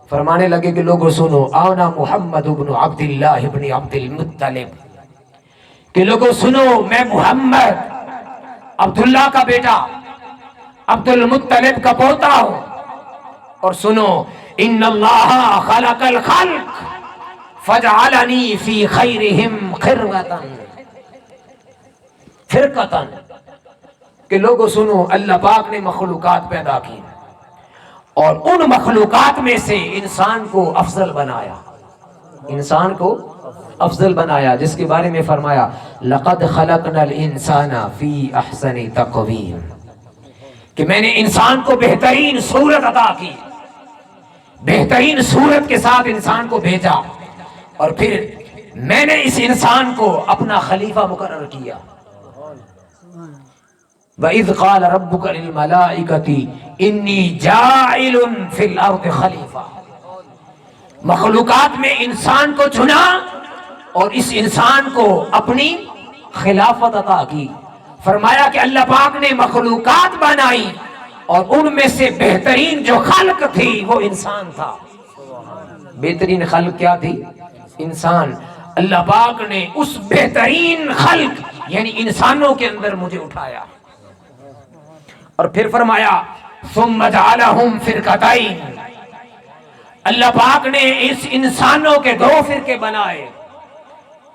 فرمانے لگے کہ لوگوں سنو، آنا محمد ابن عبداللہ ابن عبد المطلب، کہ لوگوں سنو میں محمد عبداللہ کا بیٹا عبد المطلب کا پوتا ہوں، اور سنو ان اللہ خلق الخلق فجعلنی فی خیرہم فرقتاً، کہ لوگوں سنو اللہ پاک نے مخلوقات پیدا کی اور ان مخلوقات میں سے انسان کو افضل بنایا، انسان کو افضل بنایا، جس کے بارے میں فرمایا لقد خلقنا الانسان فی احسن تقویم، کہ میں نے انسان کو بہترین صورت عطا کی، بہترین صورت کے ساتھ انسان کو بھیجا، اور پھر میں نے اس انسان کو اپنا خلیفہ مقرر کیا۔ وَإِذْ قَالَ رَبُّكَ لِلْمَلَائِكَةِ إِنِّي جَاعِلٌ فِي الْأَرْضِ خَلِيفَةً، مخلوقات میں انسان کو چنا اور اس انسان کو اپنی خلافت عطا کی۔ فرمایا کہ اللہ پاک نے مخلوقات بنائی اور ان میں سے بہترین جو خلق تھی وہ انسان تھا۔ بہترین خلق کیا تھی؟ انسان۔ اللہ پاک نے اس بہترین خلق یعنی انسانوں کے اندر مجھے اٹھایا، اور پھر فرمایا ثم جعلہم فرقتین، اللہ پاک نے اس انسانوں کے دو فرقے بنائے،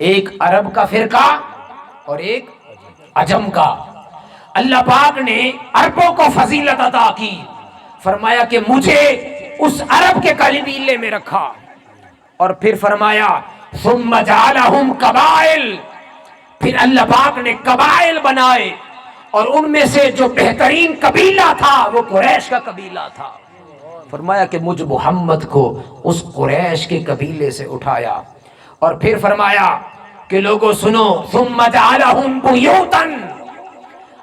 ایک عرب کا فرقہ اور ایک عجم کا۔ اللہ پاک نے عربوں کو فضیلت عطا کی، فرمایا کہ مجھے اس عرب کے قبیلے میں رکھا، اور پھر فرمایا ثم جعلہم قبائل، پھر اللہ پاک نے قبائل بنائے، اور ان میں سے جو بہترین قبیلہ تھا وہ قریش کا قبیلہ تھا۔ فرمایا کہ مجھ محمد کو اس قریش کے قبیلے سے اٹھایا، اور پھر فرمایا کہ لوگوں سنو ثم جعلہم بیوتاً،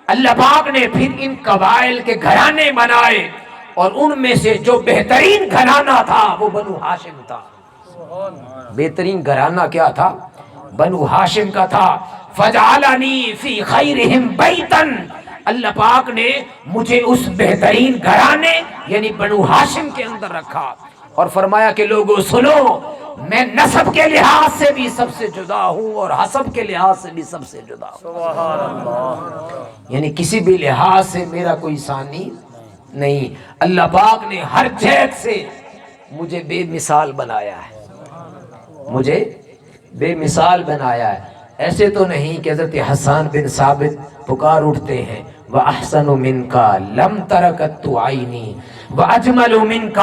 اللہ پاک نے پھر ان قبائل کے گھرانے بنائے، اور ان میں سے جو بہترین گھرانہ تھا وہ بنو ہاشم تھا۔ بہترین گھرانہ کیا تھا؟ بنو ہاشم کا تھا۔ فجعلنی فی خیرہم بیتاً، اللہ پاک نے مجھے اس بہترین گھرانے یعنی بنو ہاشم کے اندر رکھا، اور فرمایا کہ لوگوں سنو میں نسب کے لحاظ سے بھی سب سے جدا ہوں اور حسب کے لحاظ سے بھی سب سے جدا ہوں، سبحان اللہ، یعنی کسی بھی لحاظ سے میرا کوئی ثانی نہیں۔ اللہ پاک نے ہر جہت سے مجھے بے مثال بنایا ہے، مجھے بے مثال بنایا ہے۔ ایسے تو نہیں کہ حضرت حسان بن ثابت پکار اٹھتے ہیں وَأَحْسَنُ مِنْكَ لَمْ تَرَكَتْ عَيْنِي وَأَجْمَلُ مِنْكَ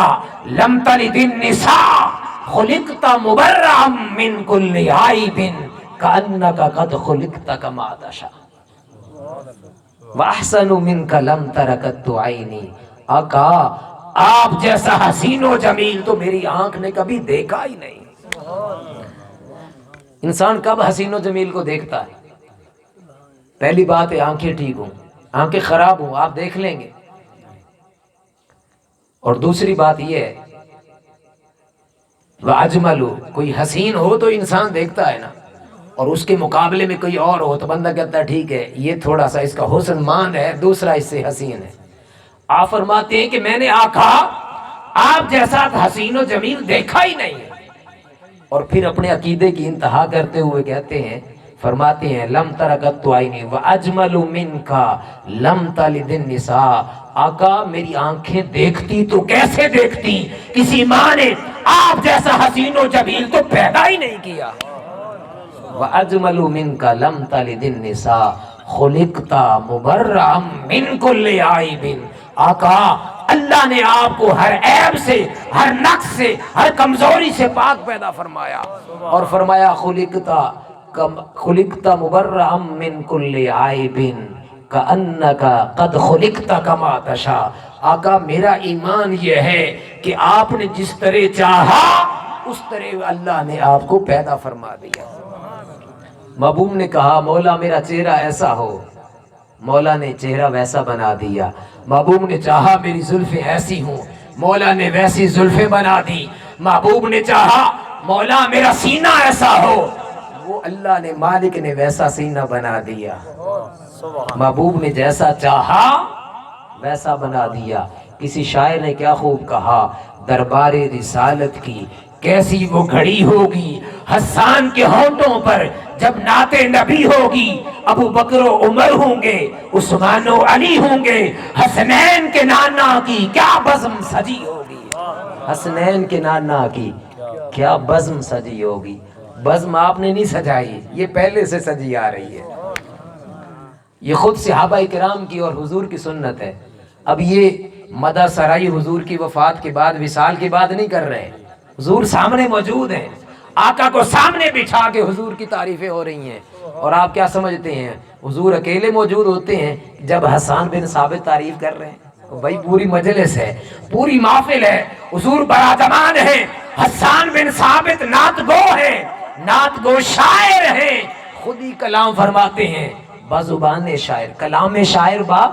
لَمْ تَلِدِ النِّسَاءُ خُلِقْتَ مُبَرَّأً مِنْ كُلِّ عَيْبٍ كَأَنَّكَ قَدْ خُلِقْتَ كَمَا تَشَاءُ وَأَحْسَنُ مِنْكَ لَمْ تَرَكَتْ عَيْنِي، آقا آپ جیسا حسین و جمیل تو میری آنکھ نے کبھی دیکھا ہی نہیں۔ انسان کب حسین و جمیل کو دیکھتا ہے؟ پہلی بات ہے آنکھیں ٹھیک ہوں، آنکھیں خراب ہوں آپ دیکھ لیں گے، اور دوسری بات یہ ہے وَأَجْمَلُ، کوئی حسین ہو تو انسان دیکھتا ہے نا، اور اس کے مقابلے میں کوئی اور ہو تو بندہ کہتا ہے ٹھیک ہے یہ تھوڑا سا اس کا حسن مان ہے، دوسرا اس سے حسین ہے۔ آپ فرماتے ہیں کہ میں نے آقا آپ جیسا حسین و جمیل دیکھا ہی نہیں، اور پھر اپنے عقیدے کی انتہا کرتے ہوئے کہتے ہیں، فرماتے ہیں لم ترکت عینی واجمل منک لم تلد النساء، آقا میری آنکھیں دیکھتی تو کیسے دیکھتی، کسی ماں نے آپ جیسا حسین و جمیل تو پیدا ہی نہیں کیا۔ واجمل منک لم تلد النساء خلقت مبرأ من کل عیب، آقا اللہ نے آپ کو ہر عیب سے، ہر نقص سے، ہر کمزوری سے پاک پیدا فرمایا، اور فرمایا خلقت مبرأ من کل عیب کأنک قد خلقت کما تشاء۔ آقا میرا ایمان یہ ہے کہ آپ نے جس طرح چاہا اس طرح اللہ نے آپ کو پیدا فرما دیا۔ محبوب نے کہا مولا میرا چہرہ ایسا ہو، مولا نے چہرہ ویسا بنا دیا۔ محبوب نے چاہا میری زلفیں ایسی ہوں، مولا نے ویسی زلفیں بنا دی۔ محبوب نے چاہا مولا میرا سینہ ایسا ہو، وہ اللہ نے مالک نے ویسا سینہ بنا دیا۔ محبوب نے جیسا چاہا ویسا بنا دیا۔ کسی شاعر نے کیا خوب کہا، دربار رسالت کی کیسی وہ گھڑی ہوگی، حسان کے ہونٹوں پر جب نعت نبی ہوگی، ابو بکر و عمر ہوں گے، عثمان و علی ہوں گے، حسنین کے نانا کی کیا بزم سجی ہوگی، حسنین کے نانا کی کیا بزم سجی ہوگی۔ بزم آپ نے نہیں سجائی، یہ پہلے سے سجی آ رہی ہے، یہ خود صحابہ کرام کی اور حضور کی سنت ہے۔ اب یہ مدح سرائی حضور کی وفات کے بعد، وصال کے بعد نہیں کر رہے، حضور سامنے موجود ہیں، آقا کو سامنے بٹھا کے حضور کی تعریفیں ہو رہی ہیں، اور آپ کیا سمجھتے ہیں حضور اکیلے موجود ہوتے ہیں جب حسان بن ثابت تعریف کر رہے ہیں؟ بھائی پوری مجلس ہے، پوری محفل ہے، حضور برادمان ہیں، حسان بن ثابت نعت گو ہیں، نعت گو شاعر ہیں، خود ہی کلام فرماتے ہیں بازبان شاعر، کلام شاعر با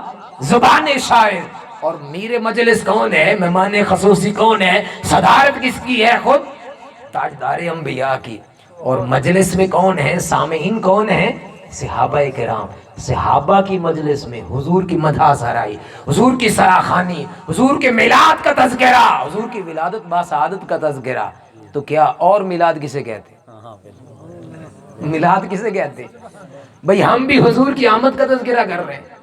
زبان شاعر۔ اور میر مجلس کون ہے، مہمان خصوصی کون ہے، صدارت کس کی ہے؟ خود تاجدار انبیاء کی۔ اور مجلس میں کون ہے، سامعین کون ہیں؟ صحابہ کرام۔ صحابہ کی مجلس میں حضور کی مدح سرائی، حضور کی سراخانی، حضور کے میلاد کا تذکرہ، حضور کی ولادت باسعادت کا تذکرہ، تو کیا اور میلاد کسے کہتے؟ میلاد کسے کہتے؟ بھئی ہم بھی حضور کی آمد کا تذکرہ کر رہے ہیں۔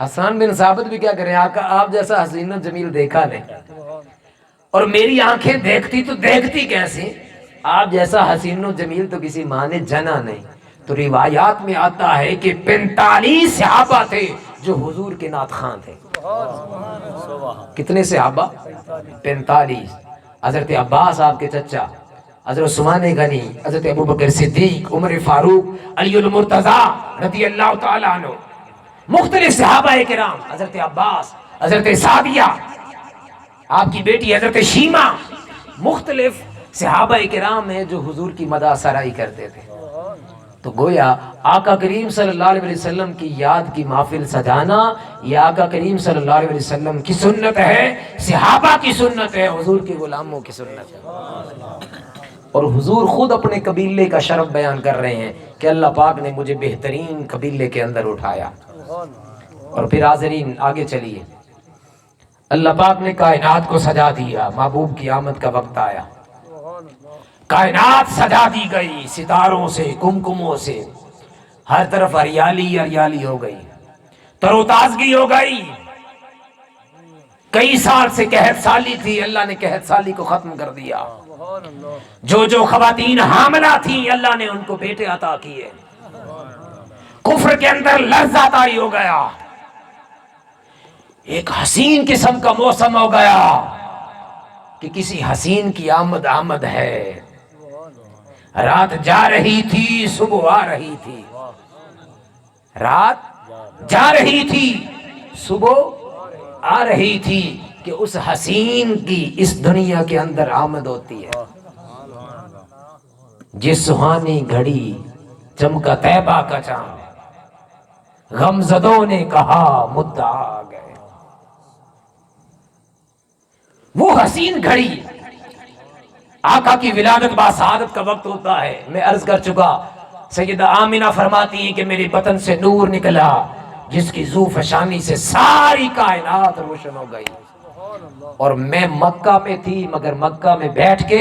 حسان بن ثابت بھی کیا کریں، آقا آپ جیسا حسین و جمیل دیکھا نہیں، اور میری آنکھیں دیکھتی تو دیکھتی کیسے، آپ جیسا حسین و جمیل تو کسی ماں نے جنا نہیں۔ تو روایات میں آتا ہے کہ 45 صحابہ تھے جو حضور کے نعت خواں تھے۔ کتنے صحابہ؟ 45۔ حضرت عباس آپ کے چچا، حضرت عثمان غنی، حضرت ابوبکر صدیق، عمر فاروق، علی المرتضیٰ رضی اللہ تعالیٰ عنہ، مختلف صحابہ کرام، حضرت عباس، حضرت سعدیہ، آپ کی بیٹی حضرت شیمہ، مختلف صحابہ کرام ہیں جو حضور کی مدح سرائی کرتے تھے۔ تو گویا آقا کریم صلی اللہ علیہ وسلم کی یاد کی محفل سجانا یہ آقا کریم صلی اللہ علیہ وسلم کی سنت ہے، صحابہ کی سنت ہے، حضور کے غلاموں کی سنت ہے۔ اور حضور خود اپنے قبیلے کا شرف بیان کر رہے ہیں کہ اللہ پاک نے مجھے بہترین قبیلے کے اندر اٹھایا۔ اور پھر حاضرین آگے چلیے، اللہ پاک نے کائنات کو سجا دیا، محبوب کی آمد کا وقت آیا، کائنات سجا دی گئی، ستاروں سے، کمکموں سے، ہر طرف ہریالی ہریالی ہو گئی، تر و تازگی ہو گئی۔ کئی سال سے قحط سالی تھی، اللہ نے قحط سالی کو ختم کر دیا۔ جو خواتین حاملہ تھیں اللہ نے ان کو بیٹے عطا کیے، کفر کے اندر لرزہ طاری ہو گیا، ایک حسین قسم کا موسم ہو گیا کہ کسی حسین کی آمد ہے۔ رات جا رہی تھی، صبح آ رہی تھی، رات جا رہی تھی، صبح آ رہی تھی کہ اس حسین کی اس دنیا کے اندر آمد ہوتی ہے۔ جس سہانی گھڑی چمکا طیبہ کا چاند، غمزدوں نے کہا مدعا آ گئے۔ وہ حسین گھڑی آقا کی ولادت باسعادت کا وقت ہوتا ہے۔ میں عرض کر چکا، سیدہ آمینہ فرماتی ہیں کہ میرے بطن سے نور نکلا جس کی ذو فشانی سے ساری کائنات روشن ہو گئی۔ اور میں مکہ میں تھی، مگر مکہ میں بیٹھ کے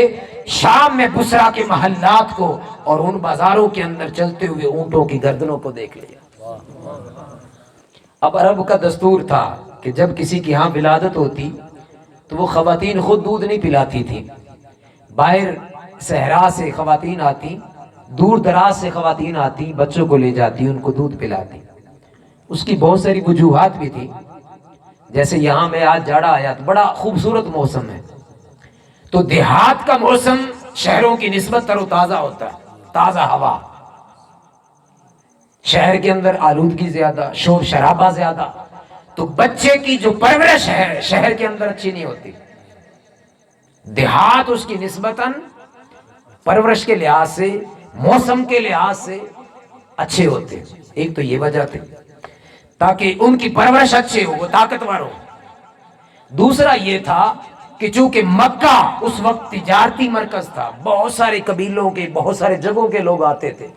شام میں بصرہ کے محلات کو اور ان بازاروں کے اندر چلتے ہوئے اونٹوں کی گردنوں کو دیکھ لیا۔ اب عرب کا دستور تھا کہ جب کسی کی ہاں ولادت ہوتی تو وہ خواتین خود دودھ نہیں پلاتی تھی، باہر صحرا سے خواتین آتی، دور دراز سے خواتین آتی، بچوں کو لے جاتی، ان کو دودھ پلاتی۔ اس کی بہت ساری وجوہات بھی تھی. جیسے یہاں میں آج جاڑا آیا تو بڑا خوبصورت موسم ہے. تو دیہات کا موسم شہروں کی نسبت تر و تازہ ہوتا ہے، تازہ ہوا. شہر کے اندر آلودگی زیادہ، شور شرابہ زیادہ، تو بچے کی جو پرورش ہے شہر کے اندر اچھی نہیں ہوتی. دیہات اس کی نسبتاً پرورش کے لحاظ سے، موسم کے لحاظ سے اچھے ہوتے. ایک تو یہ وجہ تھی تاکہ ان کی پرورش اچھے ہو، وہ طاقتور ہو. دوسرا یہ تھا کہ چونکہ مکہ اس وقت تجارتی مرکز تھا، بہت سارے قبیلوں کے، بہت سارے جگہوں کے لوگ آتے تھے،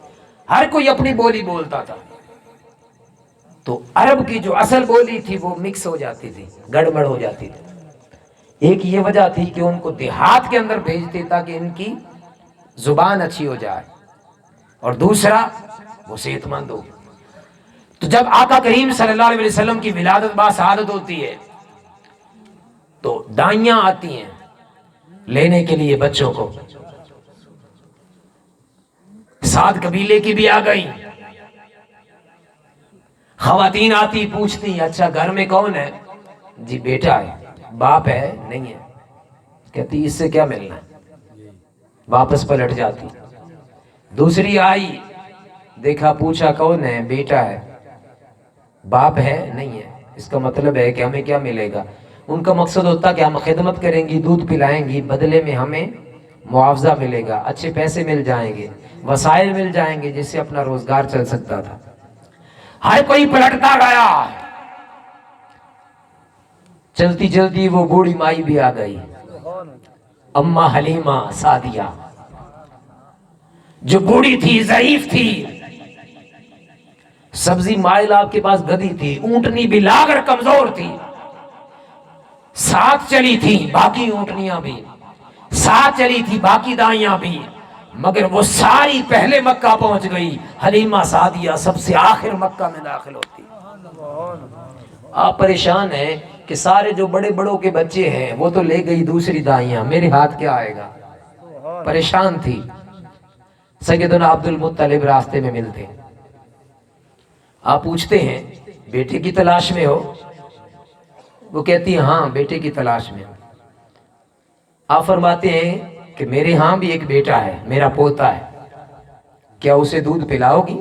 ہر کوئی اپنی بولی بولتا تھا. تو عرب کی جو اصل بولی تھی وہ مکس ہو جاتی تھی، گڑبڑ ہو جاتی تھی. ایک یہ وجہ تھی کہ ان کو دیہات کے اندر بھیجتے تاکہ ان کی زبان اچھی ہو جائے، اور دوسرا وہ صحت مند ہو. تو جب آقا کریم صلی اللہ علیہ وسلم کی ولادت باسعادت ہوتی ہے تو دائیاں آتی ہیں لینے کے لیے بچوں کو. 7 قبیلے کی بھی آ گئی. خواتین آتی پوچھتی اچھا گھر میں کون ہے؟ جی بیٹا ہے. باپ ہے؟ نہیں ہے. کہتی اس سے کیا ملنا ہے، واپس پلٹ جاتی. دوسری آئی، دیکھا پوچھا کون ہے؟ بیٹا ہے. باپ ہے؟ نہیں ہے. اس کا مطلب ہے کہ ہمیں کیا ملے گا. ان کا مقصد ہوتا کہ ہم خدمت کریں گی، دودھ پلائیں گی، بدلے میں ہمیں معاوضہ ملے گا، اچھے پیسے مل جائیں گے، وسائل مل جائیں گے جس سے اپنا روزگار چل سکتا تھا. ہر کوئی پلٹتا گیا. چلتی چلتی وہ بوڑھی مائی بھی آ گئی، اما حلیمہ سعدیہ، جو بوڑھی تھی، ضعیف تھی. سبزی مائل آپ کے پاس گدی تھی، اونٹنی بھی لاغر کمزور تھی. ساتھ چلی تھی باقی اونٹنیاں بھی، ساتھ چلی تھی باقی دائیاں بھی، مگر وہ ساری پہلے مکہ پہنچ گئی. حلیمہ سعدیہ سب سے آخر مکہ میں داخل ہوتی. آپ پریشان ہیں کہ سارے جو بڑے بڑوں کے بچے ہیں وہ تو لے گئی دوسری دائیاں، میرے ہاتھ کیا آئے گا. پریشان تھی. سیدنا عبد المطلب راستے میں ملتے. آپ پوچھتے ہیں بیٹے کی تلاش میں ہو؟ وہ کہتی ہاں بیٹے کی تلاش میں. آپ فرماتے ہیں کہ میرے ہاں بھی ایک بیٹا ہے، میرا پوتا ہے، کیا اسے دودھ پلاؤ گی؟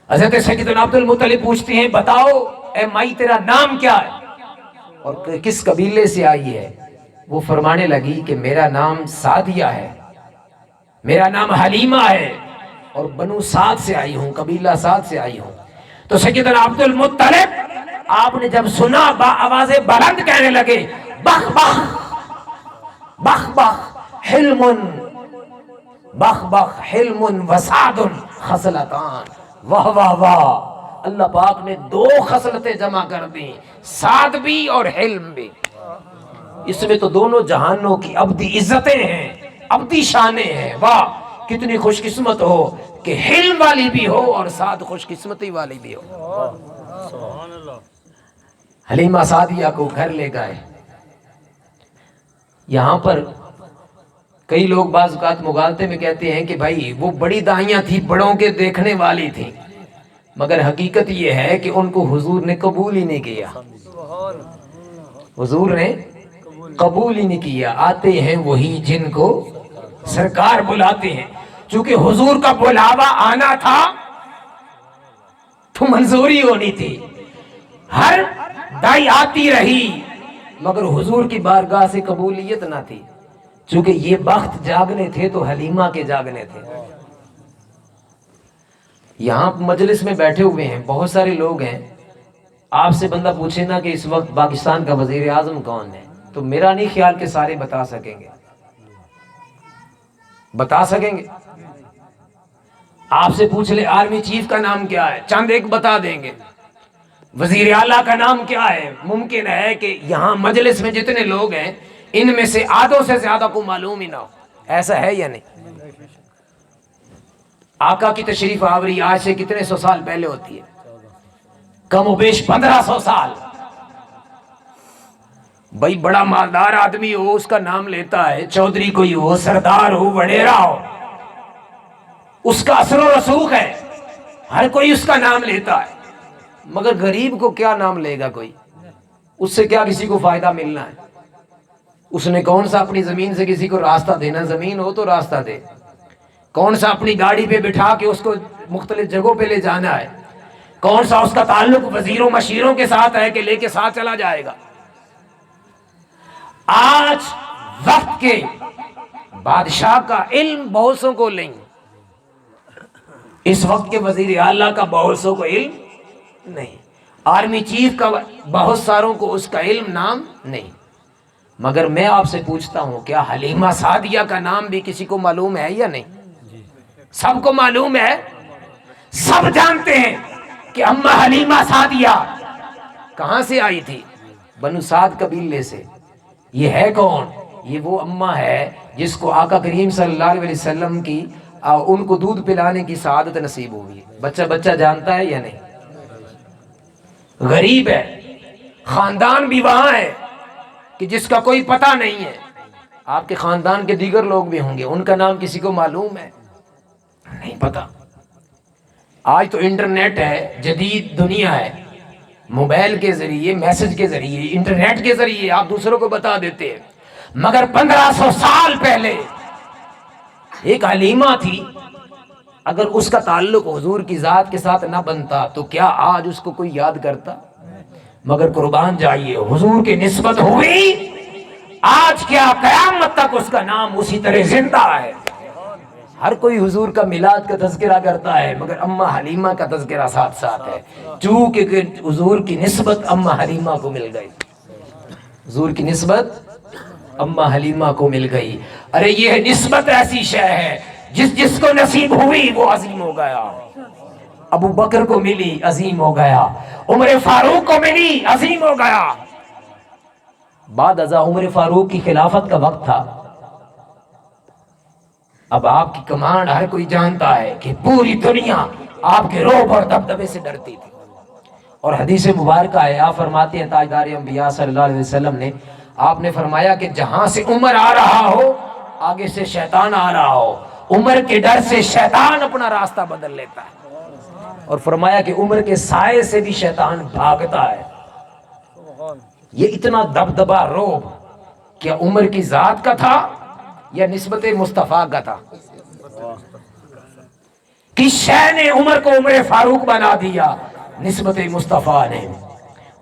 حضرت سیدنا عبد المطلب پوچھتے ہیں بتاؤ اے مائی تیرا نام کیا ہے اور کس قبیلے سے آئی ہے؟ وہ فرمانے لگی کہ میرا نام سعدیہ ہے، میرا نام حلیمہ ہے، اور بنو سعد سے آئی ہوں، قبیلہ سعد سے آئی ہوں. تو سیدنا عبد المطلب آپ نے جب سنا با آوازیں بلند کہنے لگے بخ بخ بخ بخ حلم، بخ بخ حلم وسعد خصلتان. واہ واہ واہ، اللہ پاک نے 2 خصلتیں جمع کر دی، سعد بھی اور حلم بھی. اس میں تو دونوں جہانوں کی ابدی عزتیں ہیں، ابدی شانیں ہیں. واہ کتنی خوش قسمت ہو کہ حلم والی بھی ہو اور سعد خوش قسمتی والی بھی ہو. حلیمہ سعدیہ کو گھر لے گئے. یہاں پر کئی لوگ بعض اوقات مغالطے میں کہتے ہیں کہ بھائی وہ بڑی دائیاں تھی، بڑوں کے دیکھنے والی تھی، مگر حقیقت یہ ہے کہ ان کو حضور نے قبول ہی نہیں کیا. حضور نے قبول ہی نہیں کیا. آتے ہیں وہی جن کو سرکار بلاتے ہیں. چونکہ حضور کا بلاوا آنا تھا تو منظوری ہونی تھی. ہر دائی آتی رہی مگر حضور کی بارگاہ سے قبولیت نہ تھی. چونکہ یہ بخت جاگنے تھے تو حلیمہ کے جاگنے تھے. یہاں مجلس میں بیٹھے ہوئے ہیں بہت سارے لوگ ہیں. آپ سے بندہ پوچھے نا کہ اس وقت پاکستان کا وزیر اعظم کون ہے تو میرا نہیں خیال کہ سارے بتا سکیں گے. بتا سکیں گے؟ آپ سے پوچھ لے آرمی چیف کا نام کیا ہے، چند ایک بتا دیں گے. وزیر اعلیٰ کا نام کیا ہے، ممکن ہے کہ یہاں مجلس میں جتنے لوگ ہیں ان میں سے آدھوں سے زیادہ کو معلوم ہی نہ ہو. ایسا ہے یا نہیں؟ آقا کی تشریف آوری آج سے کتنے 100 سال پہلے ہوتی ہے؟ کم و بیش 1500 سال. بھائی بڑا مالدار آدمی ہو اس کا نام لیتا ہے، چودھری کوئی ہو، سردار ہو، وڈیرا ہو، اس کا اثر و رسوخ ہے، ہر کوئی اس کا نام لیتا ہے. مگر غریب کو کیا نام لے گا کوئی؟ اس سے کیا کسی کو فائدہ ملنا ہے؟ اس نے کون سا اپنی زمین سے کسی کو راستہ دینا؟ زمین ہو تو راستہ دے. کون سا اپنی گاڑی پہ بٹھا کے اس کو مختلف جگہوں پہ لے جانا ہے؟ کون سا اس کا تعلق وزیروں مشیروں کے ساتھ ہے کہ لے کے ساتھ چلا جائے گا؟ آج وقت کے بادشاہ کا علم بہت سو کو نہیں، اس وقت کے وزیر اعلیٰ کا بہت سو کو علم نہیں، آرمی چیف کا بہت ساروں کو اس کا علم نام نہیں. مگر میں آپ سے پوچھتا ہوں، کیا حلیمہ سعدیہ کا نام بھی کسی کو معلوم ہے یا نہیں؟ سب کو معلوم ہے، سب جانتے ہیں کہ اماں حلیمہ سعدیہ کہاں سے آئی تھی؟ بنو سعد قبیلے سے. یہ ہے کون؟ یہ وہ اماں ہے جس کو آقا کریم صلی اللہ علیہ وسلم کی ان کو دودھ پلانے کی سعادت نصیب ہوئی. بچہ جانتا ہے یا نہیں؟ غریب ہے، خاندان بھی وہاں ہے کہ جس کا کوئی پتہ نہیں ہے. آپ کے خاندان کے دیگر لوگ بھی ہوں گے، ان کا نام کسی کو معلوم ہے؟ نہیں پتا. آج تو انٹرنیٹ ہے، جدید دنیا ہے، موبائل کے ذریعے، میسج کے ذریعے، انٹرنیٹ کے ذریعے آپ دوسروں کو بتا دیتے ہیں. مگر 1500 سال پہلے ایک حلیمہ تھی، اگر اس کا تعلق حضور کی ذات کے ساتھ نہ بنتا تو کیا آج اس کو کوئی یاد کرتا؟ مگر قربان جائیے، حضور کی نسبت ہوئی، آج کیا قیامت تک اس کا نام اسی طرح زندہ ہے. ہر کوئی حضور کا میلاد کا تذکرہ کرتا ہے، مگر اماں حلیمہ کا تذکرہ ساتھ ساتھ ہے، چونکہ حضور کی نسبت اماں حلیمہ کو مل گئی. حضور کی نسبت اماں حلیمہ کو مل گئی. ارے یہ نسبت ایسی شے ہے جس کو نصیب ہوئی وہ عظیم ہو گیا. ابو بکر کو ملی، عظیم ہو گیا. عمر فاروق کو ملی، عظیم ہو گیا. بعد ازاں عمر فاروق کی خلافت کا وقت تھا. اب آپ کی کمانڈ ہر کوئی جانتا ہے کہ پوری دنیا آپ کے رعب اور دبدبے سے ڈرتی تھی. اور حدیث مبارکہ ہے، آپ فرماتے ہیں تاجدار انبیاء صلی اللہ علیہ وسلم نے، آپ نے فرمایا کہ جہاں سے عمر آ رہا ہو آگے سے شیطان آ رہا ہو، عمر کے ڈر سے شیطان اپنا راستہ بدل لیتا ہے. اور فرمایا کہ عمر کے سائے سے بھی شیطان بھاگتا ہے. یہ اتنا دبدبا رعب کیا عمر کی ذات کا تھا یا نسبت مصطفیٰ کا تھا؟ کس شے نے عمر کو عمر فاروق بنا دیا؟ نسبت مصطفیٰ نے.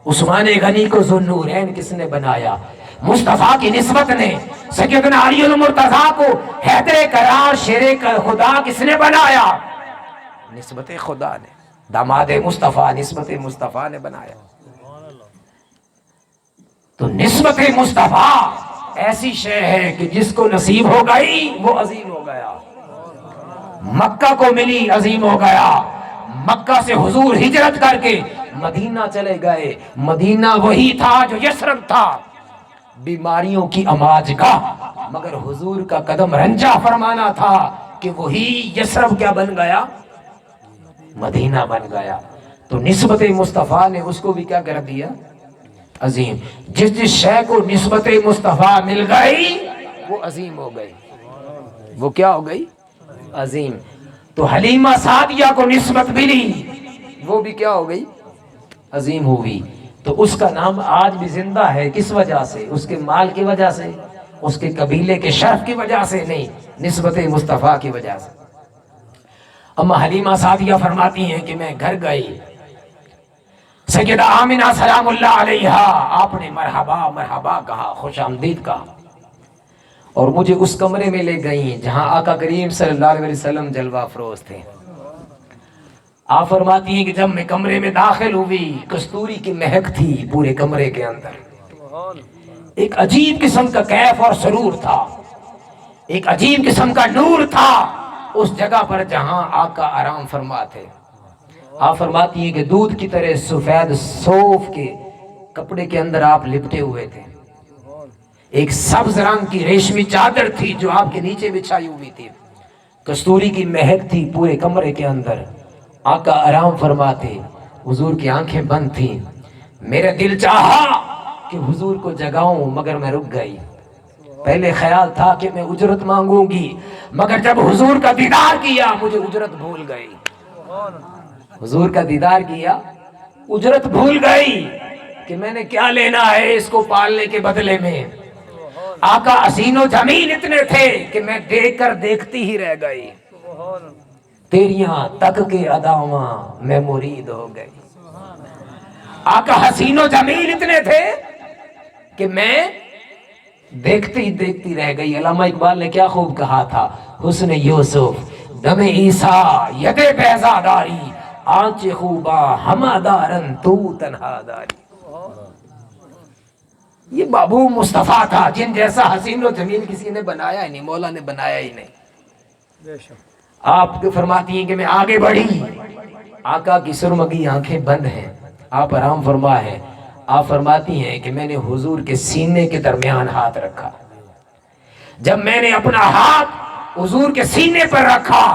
عثمان غنی کو ذو النورین کس نے بنایا؟ مصطفیٰ کی نسبت نے. سیدنا علی المرتضیٰ کو حیدر کرار شیر خدا کس نے بنایا؟ نسبت خدا نے. داماد مصطفیٰ نسبت مصطفیٰ نے بنایا. تو نسبت مصطفیٰ ایسی شے ہے کہ جس کو نصیب ہو گئی وہ عظیم ہو گیا. مکہ کو ملی، عظیم ہو گیا. مکہ سے حضور ہجرت کر کے مدینہ چلے گئے. مدینہ وہی تھا جو یثرب تھا، بیماریوں کی اماج گاہ، مگر حضور کا قدم رنجا فرمانا تھا کہ وہی یثرب کیا بن گیا؟ مدینہ بن گیا. تو نسبت مصطفیٰ نے اس کو بھی کیا کر دیا؟ عظیم. جس شے کو نسبت مصطفیٰ مل گئی وہ عظیم ہو گئی. وہ کیا ہو گئی؟ عظیم. تو حلیمہ سعدیہ کو نسبت ملی، وہ بھی کیا ہو گئی؟ عظیم ہوئی. تو اس کا نام آج بھی زندہ ہے. کس وجہ سے؟ اس کے مال کی وجہ سے، اس کے قبیلے کے شرف کی وجہ سے نہیں، نسبت مصطفیٰ کی وجہ سے. اما حلیمہ سعدیہ فرماتی ہیں کہ میں گھر گئی، سیدہ آمنہ سلام اللہ علیہا، آپ نے مرحبا مرحبا کہا، خوش آمدید کہا، اور مجھے اس کمرے میں لے گئیں جہاں آقا کریم صلی اللہ علیہ وسلم جلوہ افروز تھے. آپ فرماتی ہیں کہ جب میں کمرے میں داخل ہوئی، کستوری کی مہک تھی پورے کمرے کے اندر. ایک عجیب قسم کا کیف اور سرور تھا، ایک عجیب قسم کا نور تھا اس جگہ پر جہاں آقا آرام فرما تھے. آپ فرماتی ہیں کہ دودھ کی طرح سفید صوف کے کپڑے کے اندر آپ لپٹے ہوئے تھے. ایک سبز رنگ کی ریشمی چادر تھی جو آپ کے نیچے بچھائی ہوئی تھی. کستوری کی مہک تھی پورے کمرے کے اندر. آقا آرام فرماتے، حضور کی آنکھیں بند تھیں. میرے دل چاہا کہ حضور کو جگاؤں مگر میں رک گئی. پہلے خیال تھا کہ میں اجرت مانگوں گی، مگر جب حضور کا دیدار کیا مجھے اجرت بھول گئی. حضور کا دیدار کیا اجرت بھول گئی کہ میں نے کیا لینا ہے اس کو پالنے کے بدلے میں. آقا حسین و جمیل اتنے تھے کہ میں دیکھ کر دیکھتی ہی رہ گئی. تیریاں تک کے اداواں میں مرید ہو گئی. آقا حسین و جمیل اتنے تھے کہ میں دیکھتی رہ گئی. علامہ اقبال نے کیا خوب کہا تھا, حسن یوسف دم عیسیٰ ید بیضاداری آنچ خوبا ہما دارن تو تنہا داری. یہ بابو مصطفیٰ تھا جن جیسا حسین و جمیل کسی نے بنایا ہی نہیں, مولا نے بنایا ہی نہیں. آپ فرماتی ہیں کہ میں آگے بڑھی, آقا کی سرمگی آنکھیں بند ہیں, آپ آرام فرما ہے. آپ فرماتی ہیں کہ میں نے حضور کے سینے کے درمیان ہاتھ رکھا. جب میں نے اپنا ہاتھ حضور کے سینے پر رکھا,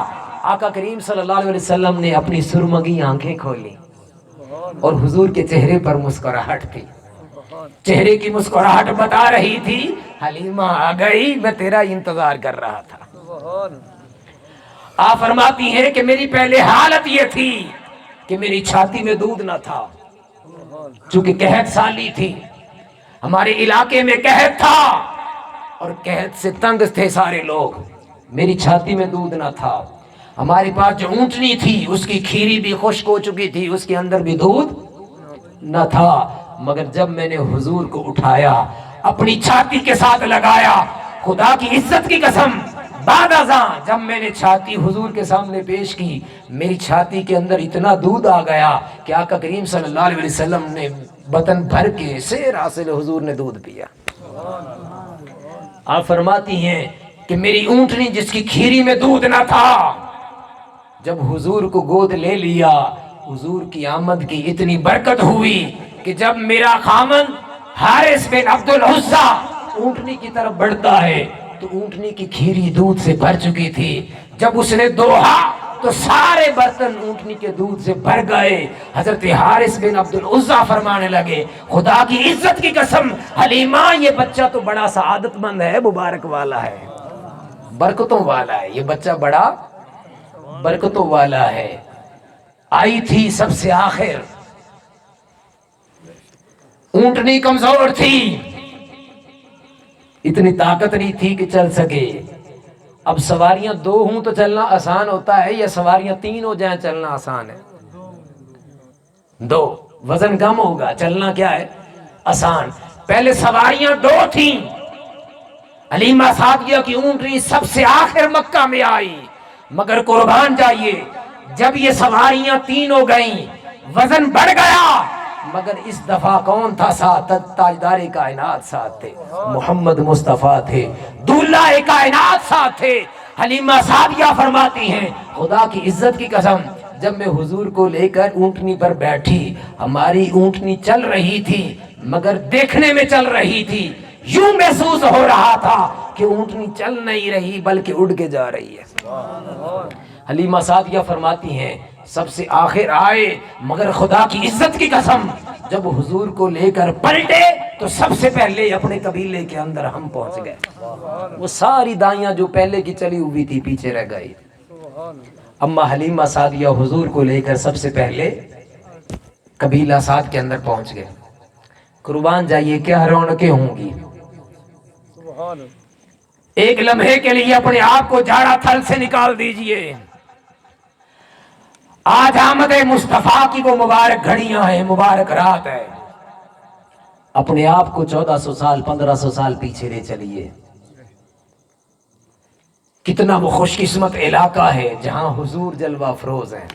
آقا کریم صلی اللہ علیہ وسلم نے اپنی سرمگی آنکھیں کھولی اور حضور کے چہرے پر مسکراہٹ تھی. چہرے کی مسکراہٹ بتا رہی تھی حلیمہ آ گئی, میں تیرا انتظار کر رہا تھا. آپ فرماتی ہیں کہ میری پہلے حالت یہ تھی کہ میری چھاتی میں دودھ نہ تھا, چونکہ قحط سالی تھی, ہمارے علاقے میں قحط تھا اور قحط سے تنگ تھے سارے لوگ. میری چھاتی میں دودھ نہ تھا. ہمارے پاس جو اونٹنی تھی اس کی کھیری بھی خشک ہو چکی تھی, اس کے اندر بھی دودھ نہ تھا. مگر جب میں نے حضور کو اٹھایا, اپنی چھاتی کے ساتھ لگایا, خدا کی عزت کی قسم بعد ازاں جب میں نے چھاتی حضور کے سامنے پیش کی, میری چھاتی کے اندر اتنا دودھ آ گیا کہ آقا کریم صلی اللہ علیہ وسلم نے بطن بھر کے سیر حاصل حضور نے دودھ پیا. آپ فرماتی ہیں کہ میری اونٹنی جس کی کھیری میں دودھ نہ تھا, جب حضور کو گود لے لیا, حضور کی آمد کی اتنی برکت ہوئی کہ جب میرا خامن حارث بن عبد العزا اونٹنی کی طرف بڑھتا ہے تو اونٹنی کی کھیری دودھ سے بھر چکی تھی. جب اس نے دوہا تو سارے برتن اونٹنی کے دودھ سے بھر گئے. حضرت حارث بن عبد العزا فرمانے لگے, خدا کی عزت کی قسم حلیمہ یہ بچہ تو بڑا سعادت مند ہے, مبارک والا ہے, برکتوں والا ہے, یہ بچہ بڑا برکتوں والا ہے. آئی تھی سب سے آخر, اونٹنی کمزور تھی, اتنی طاقت نہیں تھی کہ چل سکے. اب سواریاں 2 ہوں تو چلنا آسان ہوتا ہے, یا سواریاں 3 ہو جائیں چلنا آسان ہے؟ 2, وزن کم ہوگا, چلنا کیا ہے آسان. پہلے سواریاں 2 تھیں. حلیمہ سعدیہ کی اونٹنی سب سے آخر مکہ میں آئی, مگر قربان جائیے جب یہ سواریاں 3 ہو گئیں وزن بڑھ گیا, مگر اس دفعہ کون تھا ساتھ؟ تاجدار کائنات ساتھ تھے, محمد مصطفیٰ تھے, دولہ کائنات ساتھ تھے. حلیمہ سعدیہ فرماتی ہیں خدا کی عزت کی قسم جب میں حضور کو لے کر اونٹنی پر بیٹھی, ہماری اونٹنی چل رہی تھی مگر دیکھنے میں چل رہی تھی, یوں محسوس ہو رہا تھا کہ اونٹنی چل نہیں رہی بلکہ اڑ کے جا رہی ہے. حلیمہ سعدیہ فرماتی ہیں سب سے آخر آئے, مگر خدا کی عزت کی قسم جب حضور کو لے کر پلٹے تو سب سے پہلے اپنے قبیلے کے اندر ہم پہنچ گئے. وہ ساری دائیاں جو پہلے کی چلی ہوئی تھی پیچھے رہ گئی. اما حلیمہ سعدیہ حضور کو لے کر سب سے پہلے قبیلہ سعد کے اندر پہنچ گئے. قربان جائیے کیا رونقیں ہوں گی. ایک لمحے کے لیے اپنے آپ کو جاڑا تھل سے نکال دیجئے. آج آمد مصطفیٰ کی وہ مبارک گھڑیاں ہیں, مبارک رات ہے. اپنے آپ کو 1400 سال 1500 سال پیچھے لے چلیے. کتنا وہ خوش قسمت علاقہ ہے جہاں حضور جلوہ افروز ہیں.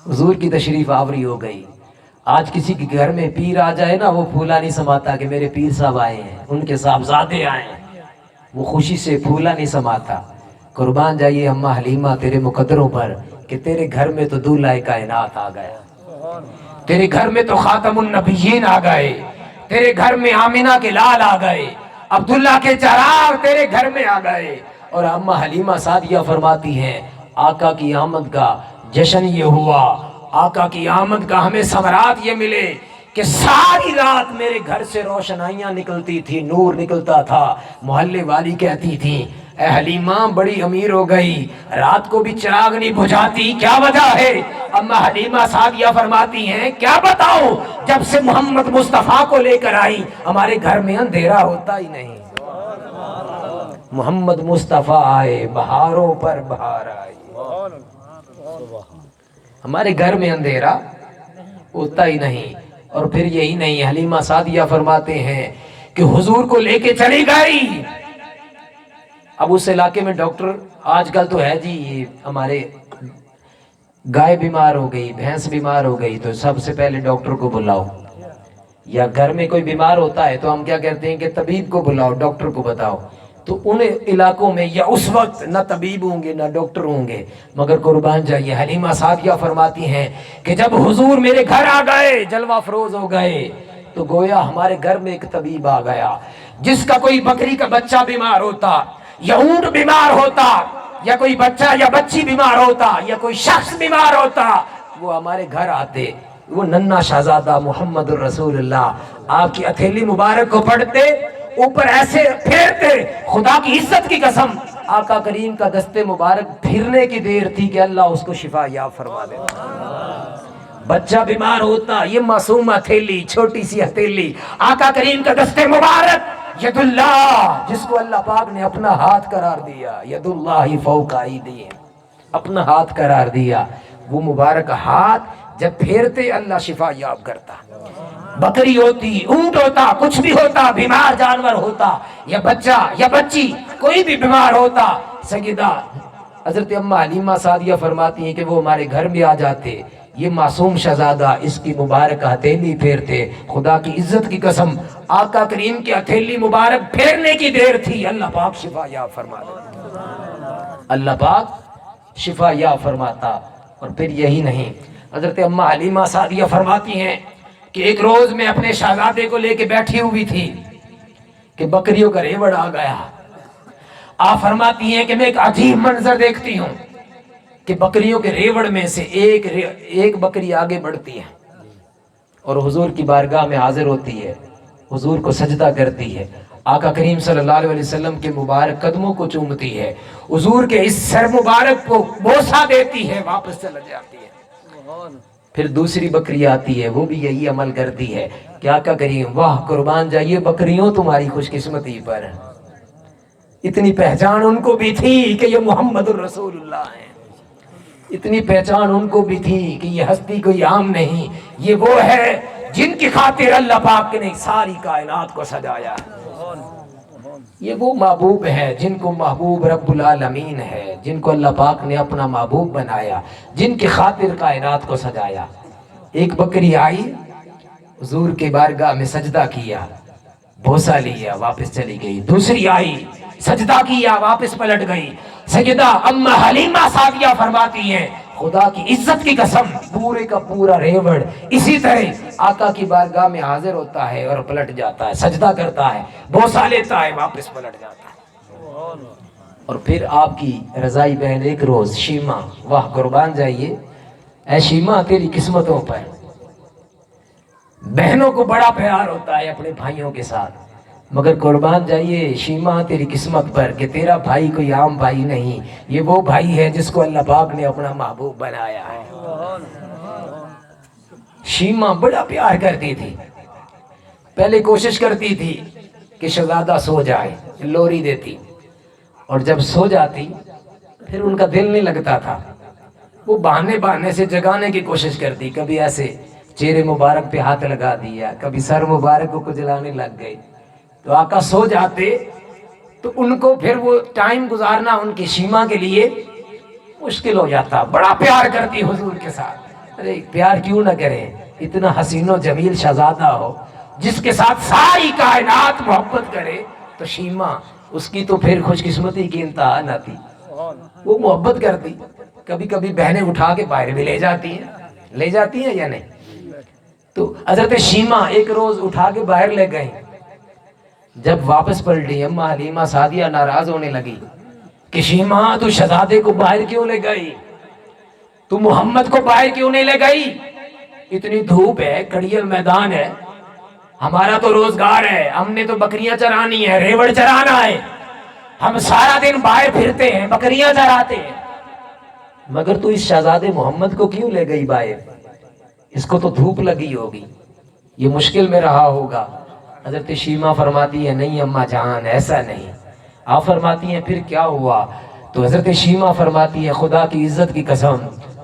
حضور کی تشریف آوری ہو گئی. آج کسی کے گھر میں پیر آ جائے نا, وہ پھولا نہیں سماتا کہ میرے پیر صاحب آئے ہیں, ان کے صاحبزادے آئے ہیں, وہ خوشی سے پھولا نہیں سماتا. قربان جائیے اما حلیمہ تیرے مقدروں پر کہ تیرے گھر میں تو دولہ کائنات آ گیا, تیرے گھر میں تو خاتم النبیین آ گئے, تیرے گھر میں آمینہ کے لال آ گئے, عبداللہ کے چراغ تیرے گھر میں آ گئے. اور اما حلیمہ سعدیہ فرماتی ہیں آقا کی آمد کا جشن یہ ہوا, آقا کی آمد کا ہمیں ثمرات یہ ملے کہ ساری رات میرے گھر سے روشنائیاں نکلتی تھی, نور نکلتا تھا. محلے والی کہتی تھی اے حلیمہ بڑی امیر ہو گئی، رات کو بھی چراغ نہیں بجھاتی، کیا وجہ ہے؟ اما حلیمہ سعدیہ فرماتی ہیں کیا بتاؤ، جب سے محمد مصطفیٰ کو لے کر آئی ہمارے گھر میں اندھیرا ہوتا ہی نہیں۔ محمد مصطفیٰ آئے بہاروں پر بہار آئی، ہمارے گھر میں اندھیرا ہوتا ہی نہیں۔ اور پھر یہی نہیں، حلیمہ سعدیہ فرماتے ہیں کہ حضور کو لے کے چلی گئی۔ اب اس علاقے میں ڈاکٹر آج کل تو ہے جی، ہمارے گائے بیمار ہو گئی، بھینس بیمار ہو گئی تو سب سے پہلے ڈاکٹر کو بلاؤ، یا گھر میں کوئی بیمار ہوتا ہے تو ہم کیا کہتے ہیں کہ طبیب کو بلاؤ، ڈاکٹر کو بتاؤ۔ تو ان علاقوں میں یا اس وقت نہ طبیب ہوں گے نہ ڈاکٹر ہوں گے، مگر قربان جائیے حلیمہ سعدیہ فرماتی ہیں کہ جب حضور میرے گھر آ گئے، جلوہ فروز ہو گئے، تو گویا ہمارے گھر میں ایک طبیب آ گیا، جس کا کوئی بکری کا بچہ بیمار ہوتا یا اونٹ بیمار ہوتا یا کوئی بچہ یا بچی بیمار ہوتا یا کوئی شخص بیمار ہوتا، وہ ہمارے گھر آتے، وہ ننھا شہزادہ محمد الرسول اللہ آپ کی ہتھیلی مبارک کو پڑھتے، اوپر ایسے پھیرتے، خدا کی عزت کی قسم آقا کریم کا دستے مبارک پھرنے کی دیر تھی کہ اللہ اس کو شفا یاب فرما دے۔ بچہ بیمار ہوتا، یہ معصوم ہتھیلی، چھوٹی سی ہتھیلی، آقا کریم کا دستے مبارک، ید اللہ، جس کو اللہ پاک نے اپنا ہاتھ قرار دیا، ید اللہ فوق ایدیہم، اپنا ہاتھ قرار دیا، وہ مبارک ہاتھ جب پھیرتے اللہ شفا یاب کرتا۔ بکری ہوتی، اونٹ ہوتا، کچھ بھی ہوتا، بیمار جانور ہوتا یا بچہ یا بچی کوئی بھی بیمار ہوتا، سیدہ حضرت اما حلیمہ سعدیہ فرماتی ہیں کہ وہ ہمارے گھر میں آ جاتے، یہ معصوم شہزادہ اس کی مبارک ہتھیلی پھیرتے، خدا کی عزت کی قسم آقا کریم کی ہتھیلی مبارک پھیرنے کی دیر تھی، اللہ پاک شفا یاب فرما دیتا، اللہ پاک شفا یاب فرماتا۔ اور پھر یہی نہیں، حضرت اما حلیمہ سعدیہ فرماتی ہیں کہ ایک روز میں اپنے شہزادے کو لے کے بیٹھی ہوئی تھی کہ بکریوں کا ریوڑ آ گیا۔ آپ فرماتی ہیں کہ میں ایک عجیب منظر دیکھتی ہوں کہ بکریوں کے ریوڑ میں سے ایک بکری آگے بڑھتی ہے اور حضور کی بارگاہ میں حاضر ہوتی ہے، حضور کو سجدہ کرتی ہے، آقا کریم صلی اللہ علیہ وسلم کے مبارک قدموں کو چومتی ہے، حضور کے اس سر مبارک کو بوسہ دیتی ہے، واپس چلا جاتی ہے۔ پھر دوسری بکری آتی ہے، وہ بھی یہی عمل کرتی ہے کہ آقا کریم واہ قربان جائیے بکریوں تمہاری خوش قسمتی پر، اتنی پہچان ان کو بھی تھی کہ یہ محمد الرسول اللہ ہیں، اتنی پہچان ان کو بھی تھی کہ یہ ہستی کوئی عام نہیں، یہ وہ ہے جن کی خاطر اللہ پاک نے ساری کائنات کو سجایا ہے، یہ وہ محبوب ہے جن کو محبوب رب العالمین ہے، جن کو اللہ پاک نے اپنا محبوب بنایا، جن کی خاطر کائنات کو سجایا۔ ایک بکری آئی، حضور کے بارگاہ میں سجدہ کیا، بوسہ لیا، واپس چلی گئی۔ دوسری آئی، سجدہ کیا، واپس پلٹ گئی۔ سیدہ اما حلیمہ سعدیہ فرماتی ہیں خدا کی عزت کی قسم پورے کا پورا ریوڑ اسی طرح آقا کی بارگاہ میں حاضر ہوتا ہے اور پلٹ جاتا ہے، سجدہ کرتا ہے، بوسہ لیتا ہے، واپس پلٹ جاتا ہے۔ اور پھر آپ کی رضائی بہن ایک روز شیمہ، واہ قربان جائیے اے شیمہ تیری قسمتوں پر، بہنوں کو بڑا پیار ہوتا ہے اپنے بھائیوں کے ساتھ، مگر قربان جائیے شیمہ تیری قسمت پر کہ تیرا بھائی کوئی عام بھائی نہیں، یہ وہ بھائی ہے جس کو اللہ پاک نے اپنا محبوب بنایا ہے۔ شیمہ بڑا پیار کرتی تھی، پہلے کوشش کرتی تھی کہ شہزادہ سو جائے، لوری دیتی، اور جب سو جاتی پھر ان کا دل نہیں لگتا تھا، وہ بہانے سے جگانے کی کوشش کرتی، کبھی ایسے چہرے مبارک پہ ہاتھ لگا دیا، کبھی سر مبارک کو کجلانے لگ گئی، تو آقا سو جاتے تو ان کو پھر وہ ٹائم گزارنا ان کی شیمہ کے لیے مشکل ہو جاتا، بڑا پیار کرتی حضور کے ساتھ۔ ارے پیار کیوں نہ کریں، اتنا حسین و جمیل شہزادہ ہو جس کے ساتھ ساری کائنات محبت کرے، تو شیمہ اس کی تو پھر خوش قسمتی کی انتہا نہ تھی، وہ محبت کرتی، کبھی کبھی بہنیں اٹھا کے باہر بھی لے جاتی ہیں یا نہیں۔ تو حضرت شیمہ ایک روز اٹھا کے باہر لے گئیں، جب واپس پلٹی اما حلیمہ سعدیہ ناراض ہونے لگی کہ شیمہ تو شہزادے کو باہر کیوں لے گئی، تو محمد کو باہر کیوں نہیں لے گئی، اتنی دھوپ ہے، کڑیل میدان ہے، ہمارا تو روزگار ہے، ہم نے تو بکریاں چرانی ہے، ریوڑ چرانا ہے، ہم سارا دن باہر پھرتے ہیں، بکریاں چراتے ہیں، مگر تو اس شہزادے محمد کو کیوں لے گئی باہر؟ اس کو تو دھوپ لگی ہوگی، یہ مشکل میں رہا ہوگا۔ حضرت شیمہ فرماتی ہے نہیں اماں جان، ایسا نہیں۔ آپ فرماتی ہیں پھر کیا ہوا؟ تو حضرت شیمہ فرماتی ہے خدا کی عزت کی قسم،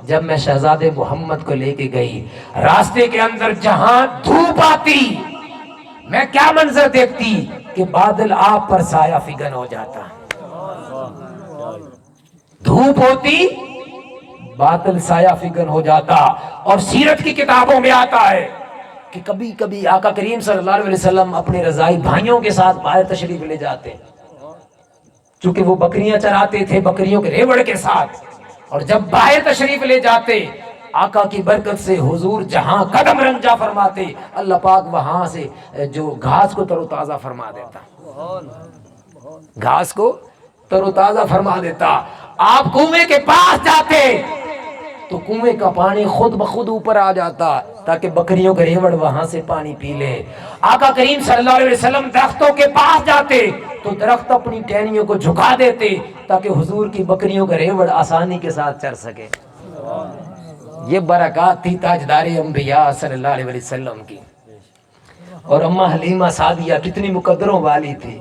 جب میں شہزادے محمد کو لے کے گئی، راستے کے اندر جہاں دھوپ آتی میں کیا منظر دیکھتی کہ بادل آپ پر سایہ فگن ہو جاتا، دھوپ ہوتی بادل سایہ فگن ہو جاتا۔ اور سیرت کی کتابوں میں آتا ہے کہ کبھی کبھی آقا کریم صلی اللہ علیہ وسلم اپنے رضائی بھائیوں کے ساتھ باہر تشریف لے جاتے، چونکہ وہ بکریاں چراتے تھے بکریوں کے ریوڑ کے ساتھ، اور جب باہر تشریف لے جاتے آقا کی برکت سے حضور جہاں قدم رنجا فرماتے اللہ پاک وہاں سے جو گھاس کو تر و تازہ فرما دیتا، گھاس کو تر و تازہ فرما دیتا۔ آپ کنویں کے پاس جاتے تو کنویں کا پانی خود بخود اوپر آ جاتا تاکہ بکریوں کا ریوڑ وہاں سے پانی پی لے۔ آقا کریم صلی اللہ علیہ وسلم درختوں کے پاس جاتے تو درخت اپنی ٹہنیوں کو جھکا دیتے تاکہ حضور کی بکریوں کا ریوڑ آسانی کے ساتھ چر سکے۔ یہ برکات تھی تاجدار انبیاء صلی اللہ علیہ وسلم کی۔ اور اماں حلیمہ سعدیہ کتنی مقدروں والی تھی۔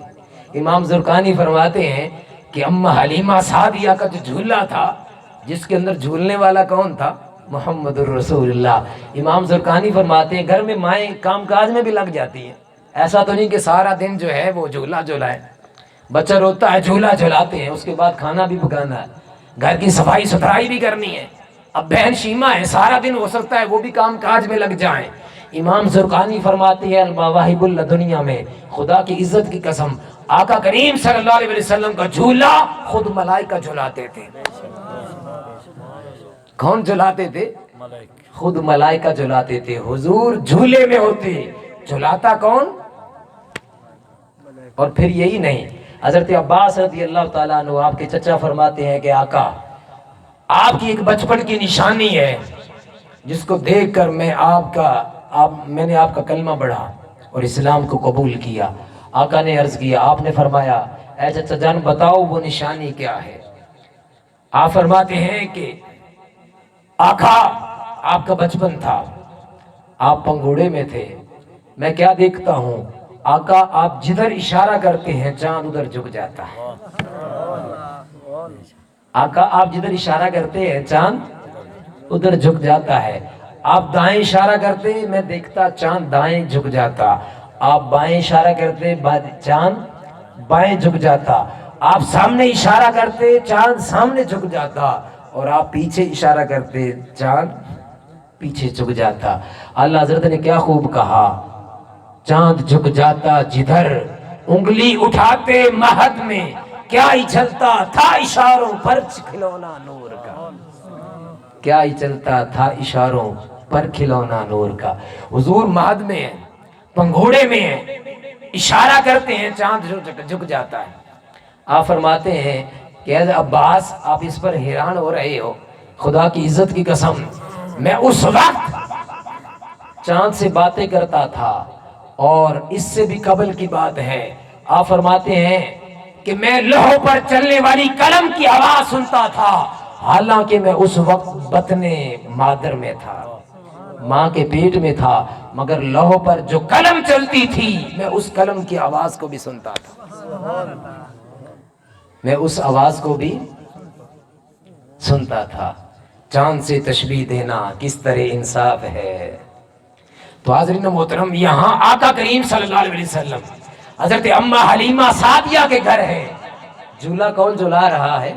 امام زرقانی فرماتے ہیں کہ اماں حلیمہ سعدیہ کا جو جھولا تھا، جس کے اندر جھولنے والا کون تھا؟ محمد الرسول اللہ۔ امام زرقانی فرماتے ہیں گھر میں مائیں کام کاج میں بھی لگ جاتی ہیں، ایسا تو نہیں کہ سارا دن جو ہے وہ جھولا جھولائے، بچہ روتا ہے جھولا جھولاتے ہیں، اس کے بعد کھانا بھی پکانا ہے، گھر کی صفائی ستھرائی بھی کرنی ہے۔ اب بہن شیمہ ہے، سارا دن ہو سکتا ہے وہ بھی کام کاج میں لگ جائیں۔ امام زرقانی فرماتے ہیں المواہب الدنیا میں خدا کی عزت کی قسم آقا کریم صلی اللہ علیہ وسلم کا جھولا خود ملائکہ جھلاتے تھے۔ کون جھلاتے تھے؟ خود ملائکہ جھلاتے تھے۔ حضور جھولے میں ہوتے، جھلاتا کون؟ اور پھر یہی نہیں، حضرت عباس رضی اللہ تعالیٰ عنہ آپ کے چچا فرماتے ہیں کہ آقا آپ کی ایک بچپن کی نشانی ہے جس کو دیکھ کر میں نے آپ کا کلمہ پڑھا اور اسلام کو قبول کیا۔ آقا نے عرض کیا، آپ نے فرمایا اے چچا جان بتاؤ وہ نشانی کیا ہے؟ آپ فرماتے ہیں کہ آقا آپ کا بچپن تھا، آپ پنگھوڑے میں تھے، میں کیا دیکھتا ہوں آقا آپ جدھر اشارہ کرتے ہیں چاند ادھر جھک جاتا ہے۔ آقا آپ جدھر اشارہ کرتے ہیں چاند ادھر جھک جاتا ہے۔ آپ دائیں اشارہ کرتے میں دیکھتا چاند دائیں جھک جاتا، آپ بائیں اشارہ کرتے چاند بائیں جھک جاتا، آپ سامنے اشارہ کرتے چاند سامنے جھک جاتا، اور آپ پیچھے اشارہ کرتے چاند پیچھے جھک جاتا۔ اللہ حضرت نے کیا خوب کہا، چاند جھک جاتا جدھر انگلی اٹھاتے مہد میں، کیا ہی چلتا تھا اشاروں پر کھلونا نور کا، کیا ہی چلتا تھا اشاروں پر کھلونا نور کا۔ حضور مہد میں ہیں، پنگھوڑے میں ہیں، اشارہ کرتے ہیں چاند جھک جاتا ہے۔ آپ فرماتے ہیں کہ اے عباس آپ اس پر حیران ہو رہے ہو، خدا کی عزت کی قسم میں اس وقت چاند سے باتیں کرتا تھا، اور اس سے بھی قبل کی بات ہے آپ فرماتے ہیں کہ میں لوح پر چلنے والی قلم کی آواز سنتا تھا، حالانکہ میں اس وقت بطن مادر میں تھا، ماں کے پیٹ میں تھا، مگر لوح پر جو قلم چلتی تھی میں اس قلم کی آواز کو بھی سنتا تھا، میں اس آواز کو بھی سنتا تھا۔ چاند سے تشبیہ دینا کس طرح انصاف ہے۔ تو حاضرین محترم یہاں آقا کریم صلی اللہ علیہ وسلم حضرت اماں حلیمہ سعدیہ کے گھر ہے، جھولا کون جھلا رہا ہے؟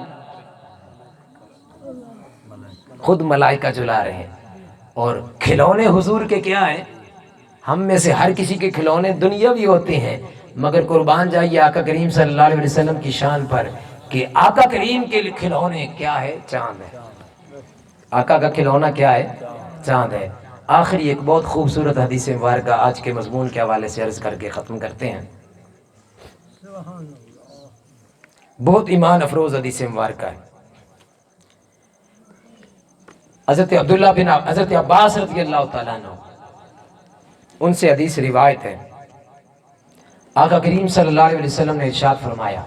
خود ملائکہ جھلا رہے ہیں۔ اور کھلونے حضور کے کیا ہیں؟ ہم میں سے ہر کسی کے کھلونے دنیاوی ہوتے ہیں، مگر قربان جائیے آقا کریم صلی اللہ علیہ وسلم کی شان پر کہ آقا کریم کے کھلونے کیا ہے؟ چاند ہے۔ آقا کا کھلونا کیا ہے؟ چاند ہے۔ آخری ایک بہت خوبصورت حدیث مبارکہ آج کے مضمون کے حوالے سے عرض کر کے ختم کرتے ہیں۔ بہت ایمان افروز حدیث مبارکہ ہے۔ حضرت عباس رضی اللہ تعالیٰ عنہ ان سے حدیث روایت ہے، آقا کریم صلی اللہ علیہ وسلم نے ارشاد فرمایا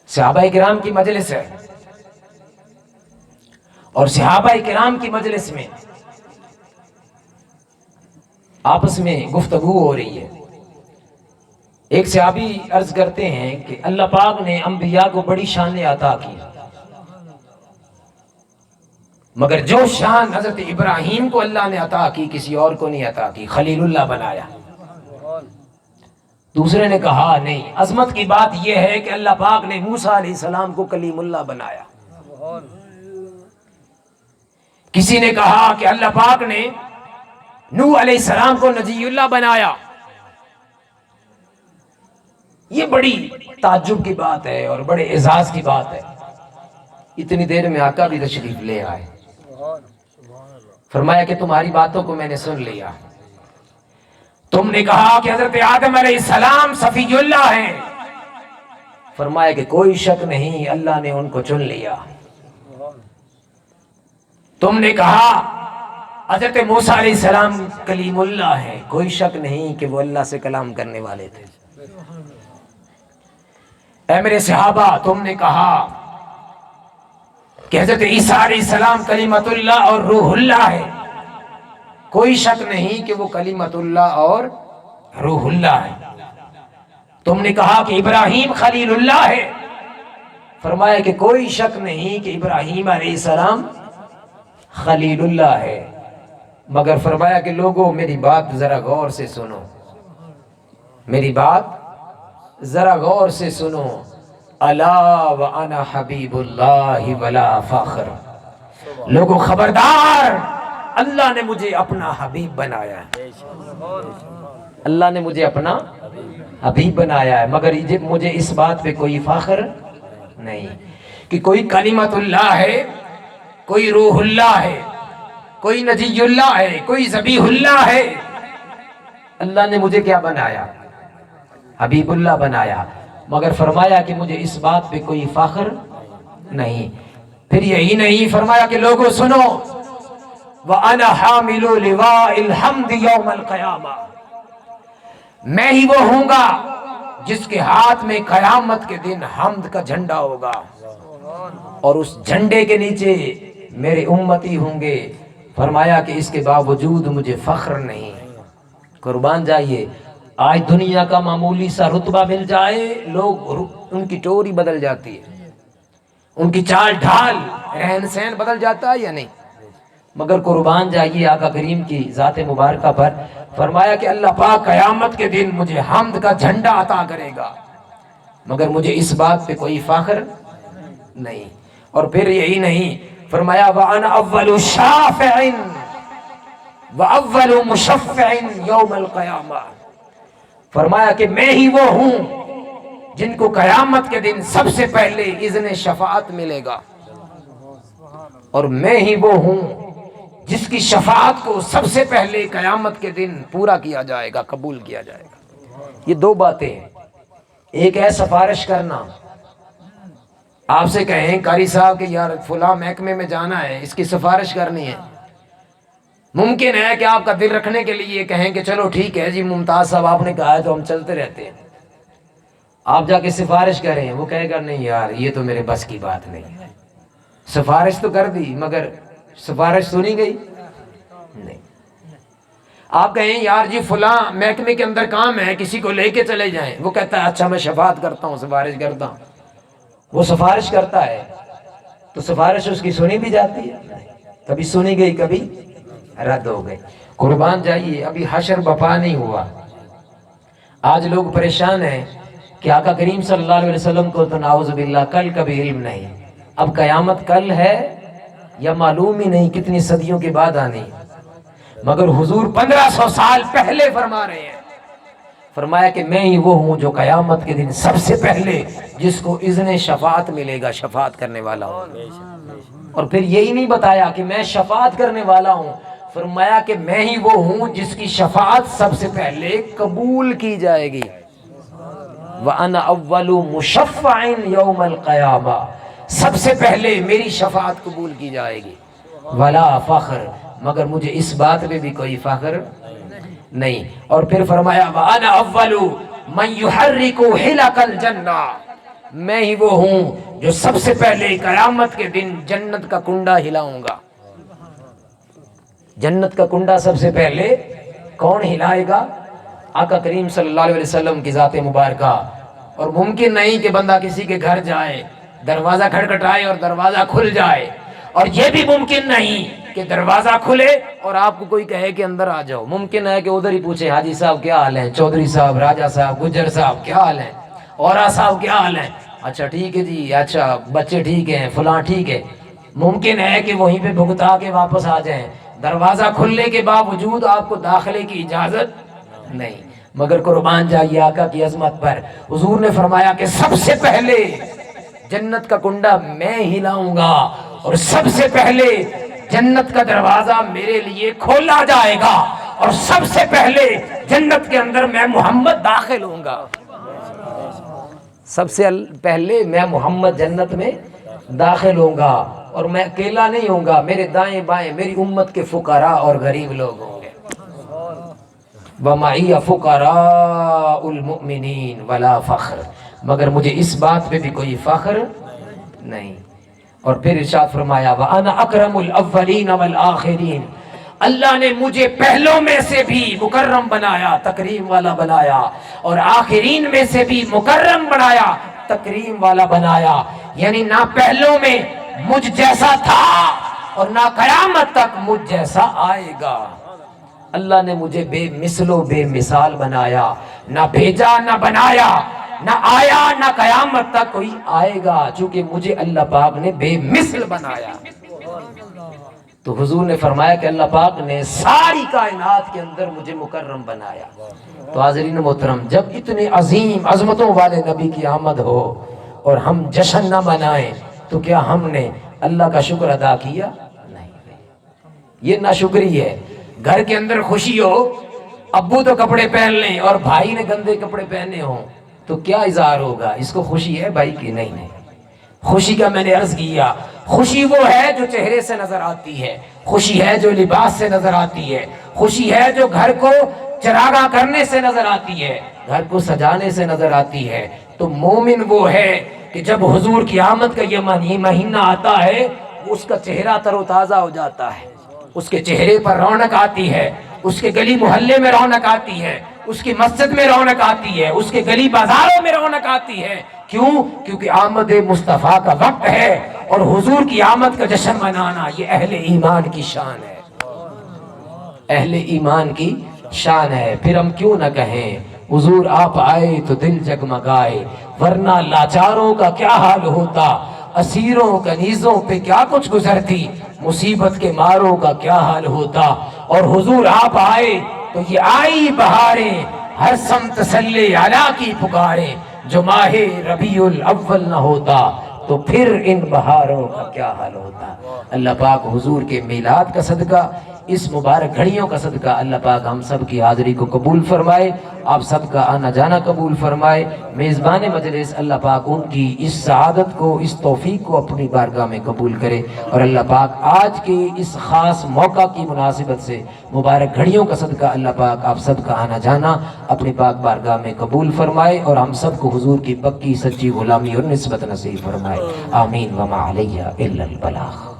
صحابہ کرام کی مجلس ہے اور صحابہ کرام کی مجلس میں آپس میں گفتگو ہو رہی ہے. ایک صحابی عرض کرتے ہیں کہ اللہ پاک نے انبیاء کو بڑی شان عطا کی، مگر جو شان حضرت ابراہیم کو اللہ نے عطا کی کسی اور کو نہیں عطا کی، خلیل اللہ بنایا. دوسرے نے کہا نہیں، عظمت کی بات یہ ہے کہ اللہ پاک نے موسیٰ علیہ السلام کو کلیم اللہ بنایا. کسی نے کہا کہ اللہ پاک نے نوح علیہ السلام کو نجی اللہ بنایا. یہ بڑی تعجب کی بات ہے اور بڑے اعزاز کی بات ہے. اتنی دیر میں آقا بھی تشریف لے آئے. فرمایا کہ تمہاری باتوں کو میں نے سن لیا. تم نے کہا کہ حضرت آدم علیہ السلام صفی اللہ ہیں. فرمایا کہ کوئی شک نہیں، اللہ نے ان کو چن لیا. تم نے کہا حضرت موسیٰ علیہ السلام کلیم اللہ ہیں، کوئی شک نہیں کہ وہ اللہ سے کلام کرنے والے تھے. اے میرے صحابہ، تم نے کہا کہ حضرت عیسیٰ علیہ السلام کلیمت اللہ اور روح اللہ ہے، کوئی شک نہیں کہ وہ کلیمت اللہ اور روح اللہ ہے. تم نے کہا کہ ابراہیم خلیل اللہ ہے. فرمایا کہ کوئی شک نہیں کہ ابراہیم علیہ السلام خلیل اللہ ہے. مگر فرمایا کہ لوگوں میری بات ذرا غور سے سنو، میری بات ذرا غور سے سنو. الا وانا حبیب اللہ ولا فخر. لوگوں خبردار، اللہ نے مجھے اپنا حبیب بنایا ہے. اللہ نے مجھے اپنا حبیب بنایا ہے، مگر مجھے اس بات پہ کوئی فخر نہیں کہ کوئی کلمت اللہ ہے، کوئی روح اللہ ہے، کوئی نجی اللہ ہے، کوئی ذبیح اللہ ہے. اللہ نے مجھے کیا بنایا؟ حبیب اللہ بنایا. مگر فرمایا کہ مجھے اس بات پہ کوئی فخر نہیں. پھر یہی نہیں، فرمایا کہ لوگوں سنو، وَأَنَا حَامِلُ لِوَاءِ الْحَمْدِ يَوْمَ الْقِيَامَةِ. میں ہی وہ ہوں گا جس کے ہاتھ میں قیامت کے دن حمد کا جھنڈا ہوگا، اور اس جھنڈے کے نیچے میرے امتی ہوں گے. فرمایا کہ اس کے باوجود مجھے فخر نہیں. قربان جائیے، آج دنیا کا معمولی سا رتبہ مل جائے، لوگ ان کی ٹوری بدل جاتی ہے، ان کی چال ڈھال رہن سہن بدل جاتا ہے یا نہیں؟ مگر قربان جائیے آقا کریم کی ذات مبارکہ پر. فرمایا کہ اللہ پاک قیامت کے دن مجھے حمد کا جھنڈا عطا کرے گا، مگر مجھے اس بات پہ کوئی فخر نہیں. اور پھر یہی نہیں، فرمایا وَأَنَا أَوَّلُ شَافِعٍ وَأَوَّلُ مُشَفِّعٍ يَوْمَ الْقِيَامَةِ. فرمایا کہ میں ہی وہ ہوں جن کو قیامت کے دن سب سے پہلے اذن شفاعت ملے گا، اور میں ہی وہ ہوں جس کی شفاعت کو سب سے پہلے قیامت کے دن پورا کیا جائے گا، قبول کیا جائے گا. یہ دو باتیں ہیں. ایک ہے سفارش کرنا. آپ سے کہیں قاری صاحب کہ یار فلاں محکمے میں جانا ہے، اس کی سفارش کرنی ہے. ممکن ہے کہ آپ کا دل رکھنے کے لیے کہیں کہ چلو ٹھیک ہے جی ممتاز صاحب آپ نے کہا ہے تو ہم چلتے رہتے ہیں. آپ جا کے سفارش کریں، وہ کہے گا نہیں یار یہ تو میرے بس کی بات نہیں ہے. سفارش تو کر دی مگر سفارش سنی گئی نہیں. آپ کہیں یار جی فلاں محکمے کے اندر کام ہے، کسی کو لے کے چلے جائیں، وہ کہتا ہے اچھا میں شفاعت کرتا ہوں، سفارش کرتا ہوں. وہ سفارش کرتا ہے تو سفارش اس کی سنی بھی جاتی ہے، کبھی سنی گئی کبھی رد ہو گئی. قربان جائیے، ابھی حشر بپا نہیں ہوا. آج لوگ پریشان ہیں کہ آقا کریم صلی اللہ علیہ وسلم کو تو نعوذ باللہ کل کا بھی علم نہیں. اب قیامت کل ہے یا معلوم ہی نہیں، کتنی صدیوں کے بعد آنی. مگر حضور 1500 سال پہلے فرما رہے ہیں. فرمایا کہ میں ہی وہ ہوں جو قیامت کے دن سب سے پہلے جس کو اذن شفاعت ملے گا، شفاعت کرنے والا ہوں. اور پھر یہی نہیں بتایا کہ میں شفاعت کرنے والا ہوں، فرمایا کہ میں ہی وہ ہوں جس کی شفاعت سب سے پہلے قبول کی جائے گی. وَأَنَا أَوَّلُ مُشَفَّعٍ يَوْمَ الْقِيَامَةِ. سب سے پہلے میری شفاعت قبول کی جائے گی. وَلَا فَخْر. مگر مجھے اس بات پہ بھی کوئی فخر نہیں. اور پھر فرمایا وَأَنَا أَوَّلُ مَنْ يُحَرِّكُ حِلَقَ الْجَنَّةِ. میں ہی وہ ہوں جو سب سے پہلے قیامت کے دن جنت کا کنڈا ہلاؤں گا۔ جنت کا کنڈا سب سے پہلے کون ہلائے گا؟ آقا کریم صلی اللہ علیہ وسلم کی ذات مبارکہ۔ اور ممکن نہیں کہ بندہ کسی کے گھر جائے، دروازہ کھٹکھٹائے اور دروازہ کھل جائے، اور یہ بھی ممکن نہیں کہ دروازہ کھلے اور آپ کو کوئی کہے کہ اندر آ جاؤ۔ ممکن ہے کہ ادھر ہی پوچھے حاجی صاحب کیا حال ہے، چودھری صاحب، راجہ صاحب، گجر صاحب کیا حال ہے، اورا صاحب کیا حال ہے، اچھا ٹھیک ہے جی، اچھا بچے ٹھیک ہیں، فلاں ٹھیک ہے۔ ممکن ہے کہ وہیں پہ بھگتا کے واپس آ جائیں، دروازہ کھلنے کے باوجود آپ کو داخلے کی اجازت نہیں۔ مگر قربان جائیے آقا کی عظمت پر، حضور نے فرمایا کہ سب سے پہلے جنت کا کنڈا میں ہلاؤں گا، اور سب سے پہلے جنت کا دروازہ میرے لیے کھولا جائے گا، اور سب سے پہلے جنت کے اندر میں محمد داخل ہوں گا۔ سب سے پہلے میں محمد جنت میں داخل ہوں گا، اور میں اکیلا نہیں ہوں گا، میرے دائیں بائیں میری امت کے فقراء اور غریب لوگ ہوں گے۔ وَمَعِيَ فُقَرَاءُ الْمُؤْمِنِينَ وَلَا فَخْرٍ، مگر مجھے اس بات پہ بھی کوئی فخر نہیں۔ اور پھر ارشاد فرمایا وَأَنَا أَكْرَمُ الْأَوَّلِينَ وَالْآخِرِينَ، اللہ نے مجھے پہلوں میں سے بھی مکرم بنایا، تکریم والا بنایا، اور آخرین میں سے بھی مکرم بنایا، تکریم والا بنایا۔ یعنی نہ پہلوں میں مجھ جیسا تھا اور نہ قیامت تک مجھ جیسا آئے گا۔ اللہ نے مجھے بے مثل و بے مثال بنایا، نہ بھیجا نہ بنایا، نہ آیا نہ قیامت تک کوئی آئے گا، چونکہ مجھے اللہ پاک نے بے مثل بنایا۔ تو حضور نے فرمایا کہ اللہ پاک نے ساری کائنات کے اندر مجھے مکرم بنایا۔ تو حاضرین محترم، جب اتنے عظیم عظمتوں والے نبی کی آمد ہو اور ہم جشن نہ منائیں تو کیا ہم نے اللہ کا شکر ادا کیا؟ نہیں، یہ ناشکری ہے۔ گھر کے اندر خوشی ہو، ابو تو کپڑے پہن لیں اور بھائی نے گندے کپڑے پہنے ہوں تو کیا اظہار ہوگا؟ اس کو خوشی ہے بھائی کی؟ نہیں نہیں۔ خوشی کا میں نے عرض کیا، خوشی وہ ہے جو چہرے سے نظر آتی ہے، خوشی ہے جو لباس سے نظر آتی ہے، خوشی ہے جو گھر کو چراغاں کرنے سے نظر آتی ہے، گھر کو سجانے سے نظر آتی ہے۔ تو مومن وہ ہے کہ جب حضور کی آمد کا یہ مہینہ آتا ہے اس کا چہرہ تر و تازہ ہو جاتا ہے، اس کے چہرے پر رونق آتی ہے، اس کے گلی محلے میں رونق آتی ہے، اس کی مسجد میں رونق آتی ہے، اس کے گلی بازاروں میں رونق آتی ہے۔ کیوں؟ کیونکہ آمد مصطفیٰ کا وقت ہے، اور حضور کی آمد کا جشن منانا یہ اہل ایمان کی شان ہے، اہل ایمان کی شان ہے۔ پھر ہم کیوں نہ کہیں حضور آپ آئے تو دل جگمگائے، ورنہ لاچاروں کا کیا حال ہوتا، اسیروں کنیزوں پہ کیا کچھ گزرتی، مصیبت کے ماروں کا کیا حال ہوتا۔ اور حضور آپ آئے تو یہ آئی بہاریں، ہر سمت صلی علیہ کی پکاریں، جو ماہ ربیع الاول نہ ہوتا تو پھر ان بہاروں کا کیا حال ہوتا۔ اللہ پاک حضور کے میلاد کا صدقہ، اس مبارک گھڑیوں کا صدقہ اللہ پاک ہم سب کی حاضری کو قبول فرمائے، آپ سب کا آنا جانا قبول فرمائے۔ میزبان مجلس اللہ پاک ان کی اس سعادت کو، اس توفیق کو اپنی بارگاہ میں قبول کرے، اور اللہ پاک آج کے اس خاص موقع کی مناسبت سے مبارک گھڑیوں کا صدقہ اللہ پاک آپ سب کا آنا جانا اپنی پاک بارگاہ میں قبول فرمائے، اور ہم سب کو حضور کی پکی سچی غلامی اور نسبت نصیب فرمائے۔ آمین وما علیہ الا البلاغ۔